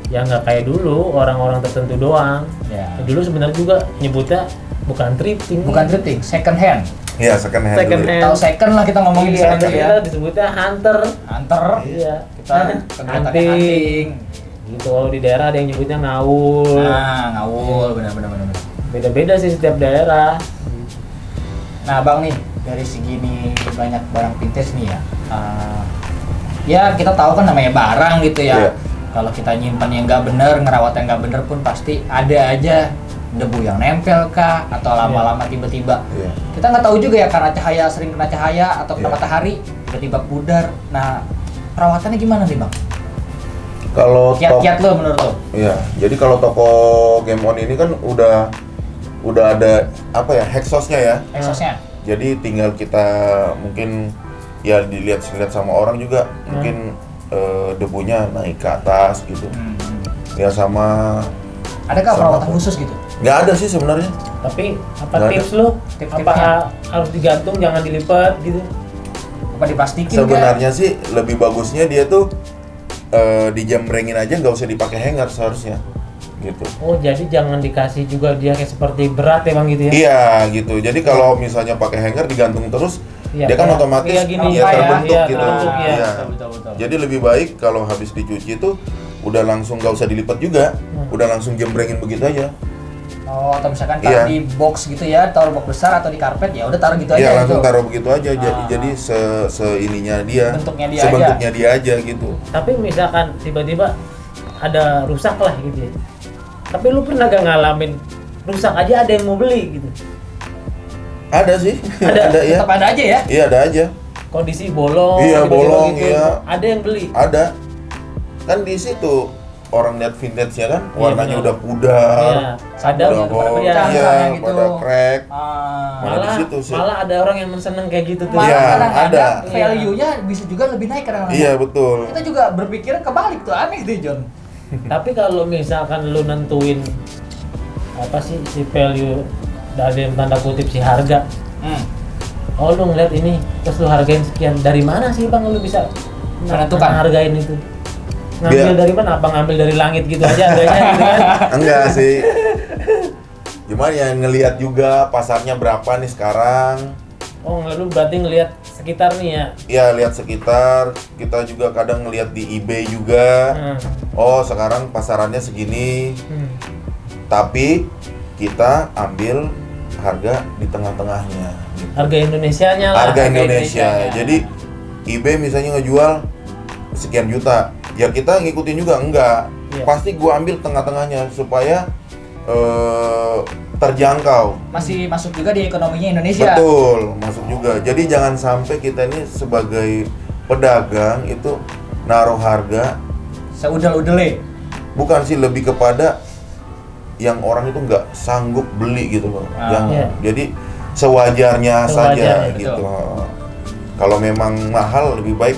Ya nggak kayak dulu orang-orang tertentu doang. Ya. Dulu sebenarnya juga nyebutnya bukan thrifting. Bukan thrifting, second hand. Iya second hand. Second dulu ya. hand. Tahu second lah kita ngomongin Iya, second ya. kita disebutnya hunter. Hunter. Iya. Kita kegiatannya hunting. Gitu, kalau di daerah ada yang nyebutnya ngawul. Nah, ngawul benar. Beda-beda sih setiap daerah. Nah, Bang nih, dari segini banyak barang vintage nih ya. Ya kita tahu kan namanya barang gitu ya. Iya. Kalau kita nyimpan yang nggak bener, ngerawat yang nggak bener pun pasti ada aja debu yang nempel kah atau lama-lama tiba-tiba. Iya. Kita nggak tahu juga ya karena cahaya sering kena cahaya atau kena Iya. matahari tiba-tiba pudar. Nah, perawatannya gimana nih, Bang? Kalau Kiat-kiat lo menurut lo? Iya, jadi kalau toko Game On ini kan udah ada apa ya exhaustnya ya. Exhaustnya? Jadi tinggal kita mungkin ya dilihat sama orang juga mungkin debunya naik ke atas gitu. Ya sama Adakah Sama perawatan apa? khusus gitu? nggak ada sih sebenarnya. Tapi apa Nggak ada. tips lu? Tips-tipsnya. Apa harus digantung jangan dilipat gitu? Apa diplastikin Sebenarnya sih lebih bagusnya dia tuh dijambrengin aja, nggak usah dipakai hanger seharusnya gitu. Oh, jadi jangan dikasih juga dia kayak seperti berat ya Bang gitu ya? Iya gitu. Jadi kalau misalnya pakai hanger digantung terus, Iya, dia kan kayak- otomatis iya, gini, ya ya. terbentuk Iya, gitu. terbentuk, iya. Iya. Betul. Jadi lebih baik kalau habis dicuci tuh udah langsung nggak usah dilipat juga, udah langsung jembrengin begitu aja. Oh, atau misalkan Iya. taruh di box gitu ya, taruh box besar atau di karpet ya udah taruh gitu Iya aja langsung gitu. taruh begitu aja. Ah. Jadi se ininya dia, Bentuknya dia sebentuknya dia aja gitu. Tapi misalkan tiba-tiba ada rusak lah gitu ya. Tapi lu pernah gak ngalamin rusak aja ada yang mau beli gitu? Ada sih, Ada. ada ya. Tetap ada aja ya. Iya ada aja, Kondisi bolong, Iya, tiba-tiba bolong, gitu. iya. Ada yang beli. ada. Kan di situ orang lihat vintage-nya kan, warnanya benar. udah pudar, Iya, sadar udah Udah pada bol, pecah iya, misalnya gitu. pada crack. Ah. Malah di Malah, situ sih. malah ada orang yang seneng kayak gitu tuh. Malah Iya, kadang-kadang ada. value-nya bisa juga lebih naik kadang-kadang. Iya betul. Kita juga berpikir kebalik tuh, aneh deh John. Tapi kalau misalkan lu nentuin apa sih si value dari tanda kutip si harga, oh lu ngeliat ini terus lu hargain sekian, dari mana sih Bang lu bisa Menentukan. hargain itu? Ngambil Biar- dari mana? Apa ngambil dari langit gitu aja harganya gitu kan? Enggak sih. Cuma yang ngelihat juga pasarnya berapa nih sekarang. Oh, lu berarti ngelihat sekitar nih ya? Ya lihat sekitar, kita juga kadang ngelihat di eBay juga. Oh sekarang pasarannya segini, tapi kita ambil harga di tengah-tengahnya. Gitu. Harga Indonesianya lah. Harga Indonesia. Jadi eBay misalnya ngejual sekian juta, ya kita ngikutin juga enggak. Iya. Pasti gua ambil tengah-tengahnya supaya terjangkau. Masih masuk juga di ekonominya Indonesia. Betul, masuk juga. Jadi jangan sampai kita ini sebagai pedagang itu naruh harga Seudel-udele. bukan sih, lebih kepada yang orang itu nggak sanggup beli gitu loh. iya. Jadi sewajarnya saja Sewajarnya, gitu. Kalau memang mahal lebih baik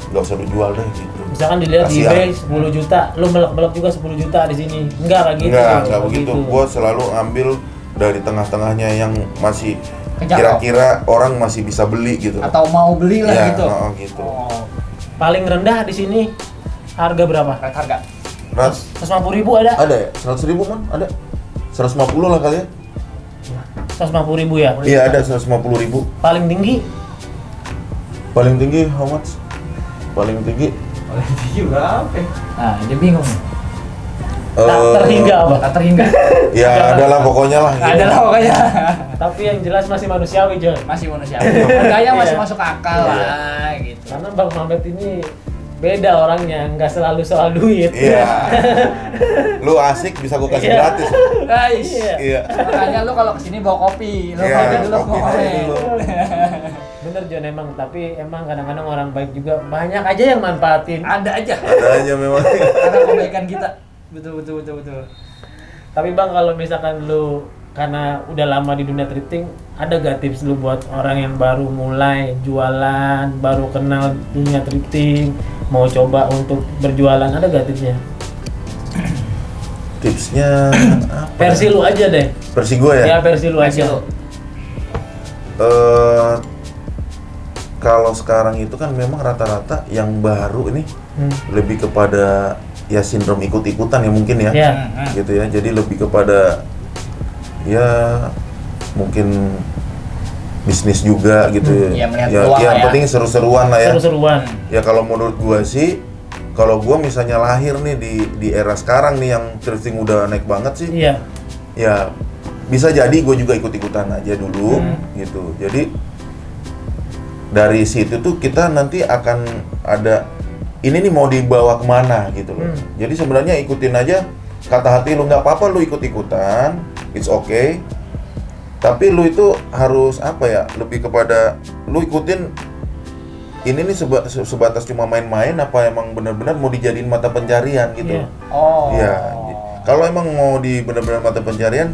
nggak usah dijual deh gitu. Misalkan dilihat di Kasihan. eBay 10 juta, lu melek-melek juga 10 juta di sini. Enggak kayak gitu. Enggak begitu. Gua selalu ambil dari tengah-tengahnya yang masih Kejangkau. kira-kira orang masih bisa beli gitu. Atau mau beli lah Ya, gitu. gitu. Oh, Paling rendah di sini harga berapa? harga. 150.000 ada? Ada ya? 100.000 man? Ada? 150 lah kali ya? 150.000 ya? Iya ada 150.000. Paling tinggi? Paling tinggi how much? Paling tinggi Nah, dia bingung. Tak terhingga apa? Tak terhingga. Ya adalah pokoknya lah. Ada lah pokoknya. Tapi yang jelas masih manusiawi, John. Masih manusia. Harganya masih Iya. masuk akal lah gitu. Karena Bang Mamet ini beda orangnya, nggak selalu soal duit. Iya. Lu asik bisa gua kasih Iya. gratis. Guys. Iya. Iya. Makanya lu kalau kesini bawa kopi, lu Iya, kopi dulu kopi mau dulu. Bener John emang, tapi emang kadang-kadang orang baik juga banyak aja yang manfaatin. Ada aja. Ada aja memang. Ada kebaikan kita. Betul. Tapi Bang, kalau misalkan lu karena udah lama di dunia thrifting, ada gak tips lu buat orang yang baru mulai jualan, baru kenal dunia thrifting, mau coba untuk berjualan, ada gak tipsnya? Tipsnya apa? Versi lu aja deh. Versi gua ya. Ya versi lu Versi aja. lu. Kalau sekarang itu kan memang rata-rata yang baru ini lebih kepada ya sindrom ikut-ikutan ya mungkin ya. Ya. Gitu ya. Jadi lebih kepada ya mungkin bisnis juga gitu Iya, melihat ya. peluang Yang lah ya. penting seru-seruan lah ya. Seru-seruan. Ya kalau menurut gua sih, kalau gua misalnya lahir nih di era sekarang nih yang thrifting udah naik banget sih, Iya. ya bisa jadi gue juga ikut-ikutan aja dulu gitu. Jadi dari situ tuh kita nanti akan ada ini nih mau dibawa kemana gitu loh. Jadi sebenarnya ikutin aja kata hati lu, nggak apa-apa lu ikut-ikutan, it's okay. Tapi lu itu harus apa ya, lebih kepada lu ikutin ini nih sebatas cuma main-main apa emang benar-benar mau dijadiin mata pencarian gitu. Iya. Oh. Iya. Kalau emang mau di benar-benar mata pencarian,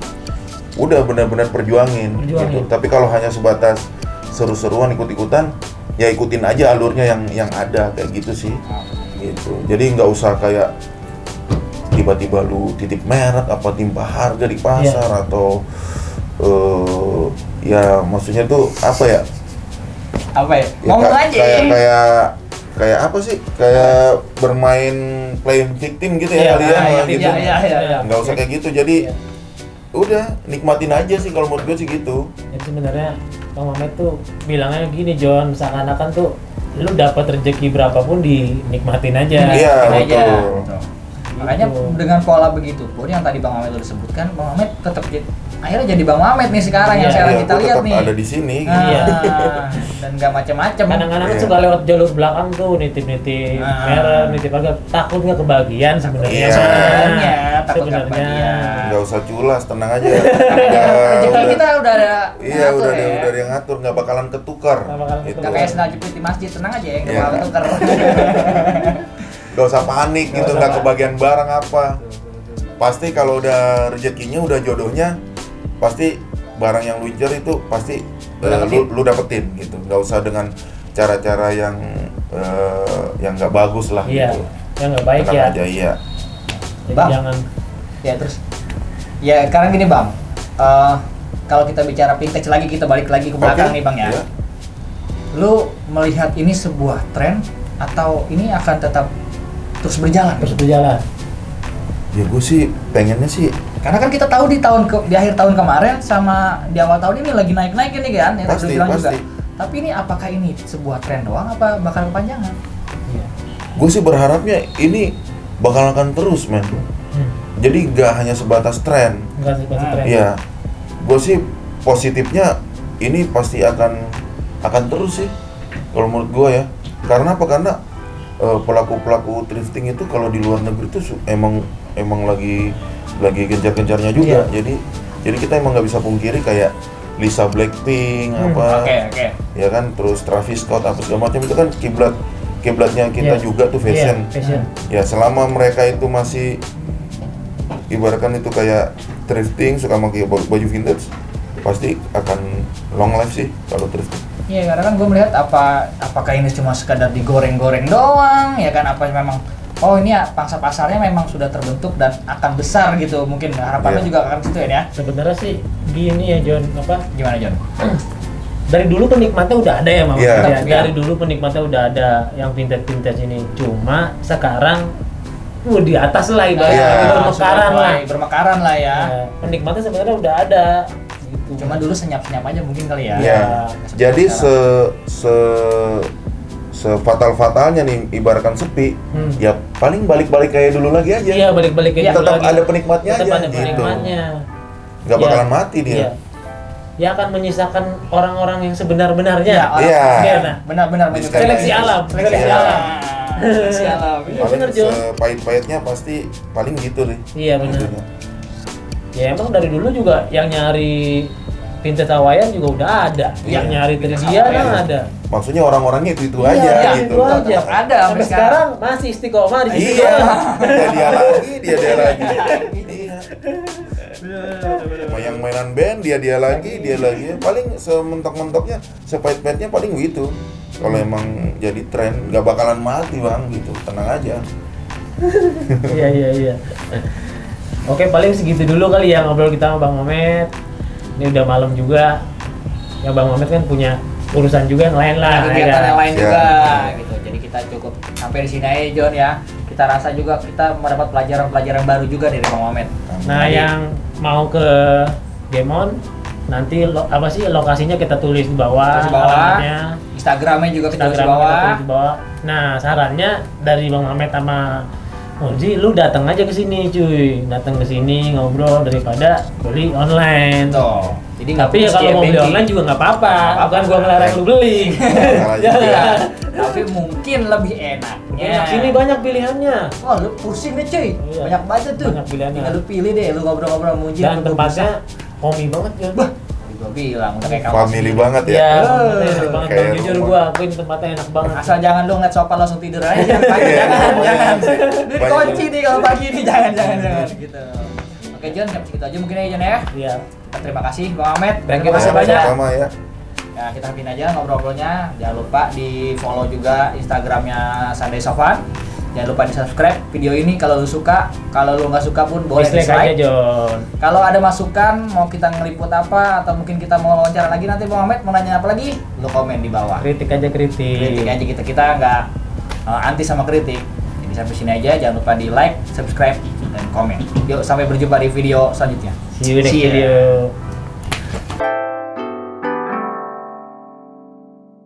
udah benar-benar perjuangin. Gitu. Tapi kalau hanya sebatas seru-seruan ikut-ikutan, ya ikutin aja alurnya yang ada kayak gitu sih. Gitu. Jadi nggak usah kayak tiba-tiba lu titip merek apa timpah harga di pasar atau ya maksudnya tuh apa ya? Apa ya? Ya, Ngomong aja. kayak apa sih? Kayak bermain playing victim gitu ya kalian gitu. Iya. Nggak usah kayak gitu. Jadi udah nikmatin aja sih kalau menurut gue sih gitu. Jadi sebenarnya Bang Mamet tuh bilangnya gini John, seakan-akan tuh lu dapat rezeki berapapun dinikmatin aja. Iya, Aja. betul. Makanya dengan pola begitu pun yang tadi Bang Mamet udah sebutkan, Bang Mamet tetap akhirnya jadi Bang Mamet nih sekarang yang Iya, sekarang Iya, kita gua lihat tetap nih. ada di sini. Iya. Dan nggak macam-macam. Kadang-kadang kan Iya. suka lewat jalur belakang tuh nitip-nitip merek, nitip harga, takut nggak kebagian sebenarnya. Iya. Sebenarnya takut nggak Sebenarnya. kebagian. Nggak usah culas, tenang aja. Rezeki kita udah ada Iya, ngatur udah ya. ada yang ngatur, nggak bakalan ketukar. Nggak bakalan Gitu. Nggak kayak sendal jepit di masjid, tenang aja ya, nggak Iya. bakal tuker. Nggak usah panik gitu, usah nggak panik. kebagian barang apa. Pasti kalau udah rezekinya, udah jodohnya, pasti barang yang lu incer itu pasti lu dapetin gitu. Nggak usah dengan cara-cara yang nggak bagus lah Iya, gitu. yang nggak baik Tenang ya. aja, iya. Jadi Bang. jangan. Ya terus, ya sekarang gini Bang, kalau kita bicara vintage lagi, kita balik lagi ke belakang Oke, nih Bang ya. iya. Lu melihat ini sebuah tren atau ini akan tetap terus berjalan? Terus berjalan. Ya gue sih pengennya sih Karena kan kita tahu di akhir tahun kemarin sama di awal tahun ini lagi naik-naik ini kan, yang tadi Pasti, lu bilang juga. pasti. Tapi ini apakah ini sebuah tren doang apa bakal kepanjangan? Iya. Gue sih berharapnya ini bakal akan terus, men. Jadi nggak hanya sebatas tren. Enggak sih pasti tren. Iya, gue sih positifnya ini pasti akan terus sih kalau menurut gue ya. Karena apa? Karena pelaku thrifting itu kalau di luar negeri itu emang lagi gencar-gencarnya juga. Iya. Jadi kita emang nggak bisa pungkiri kayak Lisa Blackpink apa, Oke. ya kan, terus Travis Scott apa segala macam itu kan kiblatnya kita Iya. juga tuh fashion. Iya, fashion. Ya selama mereka itu masih ibaratkan itu kayak thrifting, suka pakai baju vintage, pasti akan long life sih kalau thrifting. Iya, karena kan gue melihat apakah ini cuma sekadar digoreng-goreng doang, ya kan, apa memang ini ya pangsa pasarnya memang sudah terbentuk dan akan besar gitu, mungkin harapannya Iya. juga akan situ ya. Sebenarnya sih gini ya John, Gimana John? dari dulu penikmatnya udah ada ya Mama. Iya. Ya, dari dulu penikmatnya udah ada yang vintage ini. Cuma sekarang di atas lah ibaratnya, Iya. bermekaran lah. Bermekaran lah ya. Ya, penikmatnya sebenarnya udah ada. Gitu. Cuma dulu senyap-senyap aja mungkin kali ya. Iya. Seperti Jadi sekarang. sefatal-fatalnya nih ibaratkan sepi, ya paling balik-balik kayak dulu lagi aja. Iya, balik-balik kayak Tetap dulu lagi. ada penikmatnya Tetap aja, ada gitu. penikmatnya. Nggak Iya. bakalan mati dia. Iya. Ya akan menyisakan orang-orang yang sebenar-benarnya. Iya, orang- Iya. Iya. Benar-benar Seleksi alam. Seleksi Iya. alam. Seleksi alam. Iya, Paling bener, Jo. sepahit-pahitnya pasti paling gitu deh. Iya, benar. Itunya. Ya emang dari dulu juga yang nyari vintage Hawaiian juga udah ada. Iya, Yang nyari vintage Tridia kan Hawaiian. ada. Maksudnya orang-orangnya itu Iya, aja iya, gitu. itu aja. Tetap ada Sampai sampai sekarang masih istiqomah di situ. Iya. dia lagi, dia lagi. Iya. Yang mainan band dia lagi. Paling sementok-mentoknya, sepahit-pahitnya paling gitu. Kalau emang jadi tren, nggak bakalan mati bang gitu. Tenang aja. Iya. Oke, paling segitu dulu kali ya ngobrol kita sama Bang Mamet. Ini udah malam juga. Ya Bang Mamet kan punya urusan juga yang lain lah. kegiatan ya. yang lain Siap. juga gitu. Jadi kita cukup sampai di sini aja John ya. Kita rasa juga kita mendapat pelajaran baru juga dari Bang Mamet. Nah, Jadi, yang mau ke Gemon nanti lokasinya kita tulis di bawah. Tulis di bawah. alamatnya. Instagramnya juga kita tulis di Instagram kita bawah. tulis di bawah. Nah, sarannya dari Bang Mamet sama Moji, lu datang aja ke sini, cuy. Datang ke sini ngobrol daripada beli online. Tuh. Jadi nggak Tapi ya putus kalau mau beli banking. online juga nggak apa-apa. Nggak apa-apa. Bukan gua ngelarang lu beli. Salah juga. Iya. Tapi mungkin lebih enaknya. Ya, sini banyak pilihannya. Wah, lu pusing deh cuy. Iya. Banyak banget tuh. Banyak pilihannya. Tinggal lu pilih deh, lu ngobrol-ngobrol sama Muji. Dan tempatnya homey banget, Jon. Bah, gua bilang udah kayak kamu Family sendiri. banget ya. Iya, tempatnya enak banget. Kayak Bang, jujur rumah. gua akuin tempatnya enak banget. Asal jangan lu ngeliat sofa langsung tidur aja jangan pagi, Iya, jangan. banyak. Ini kunci nih kalau pagi ini jangan gitu. Oke John, sampai segitu aja mungkin ya John ya. Iya. Kita terima kasih Bang Ahmed. Thank you, Terima kasih Bang. banyak. Sama ya. Ya, kita hapin aja ngobrol-ngobrolnya. Jangan lupa di follow juga Instagramnya Sunday Sofan. Jangan lupa di subscribe video ini kalau lu suka. Kalau lu nggak suka pun boleh Dislike aja, dislike. Jon. Kalau ada masukan mau kita ngeliput apa atau mungkin kita mau wawancara lagi nanti Bang Ahmed mau nanya apa lagi, lu komen di bawah. Kritik aja kritik. Kritik aja kita nggak anti sama kritik. Jadi sampai sini aja, jangan lupa di like, subscribe, dan komen. Yuk sampai berjumpa di video selanjutnya. See you next See ya. video.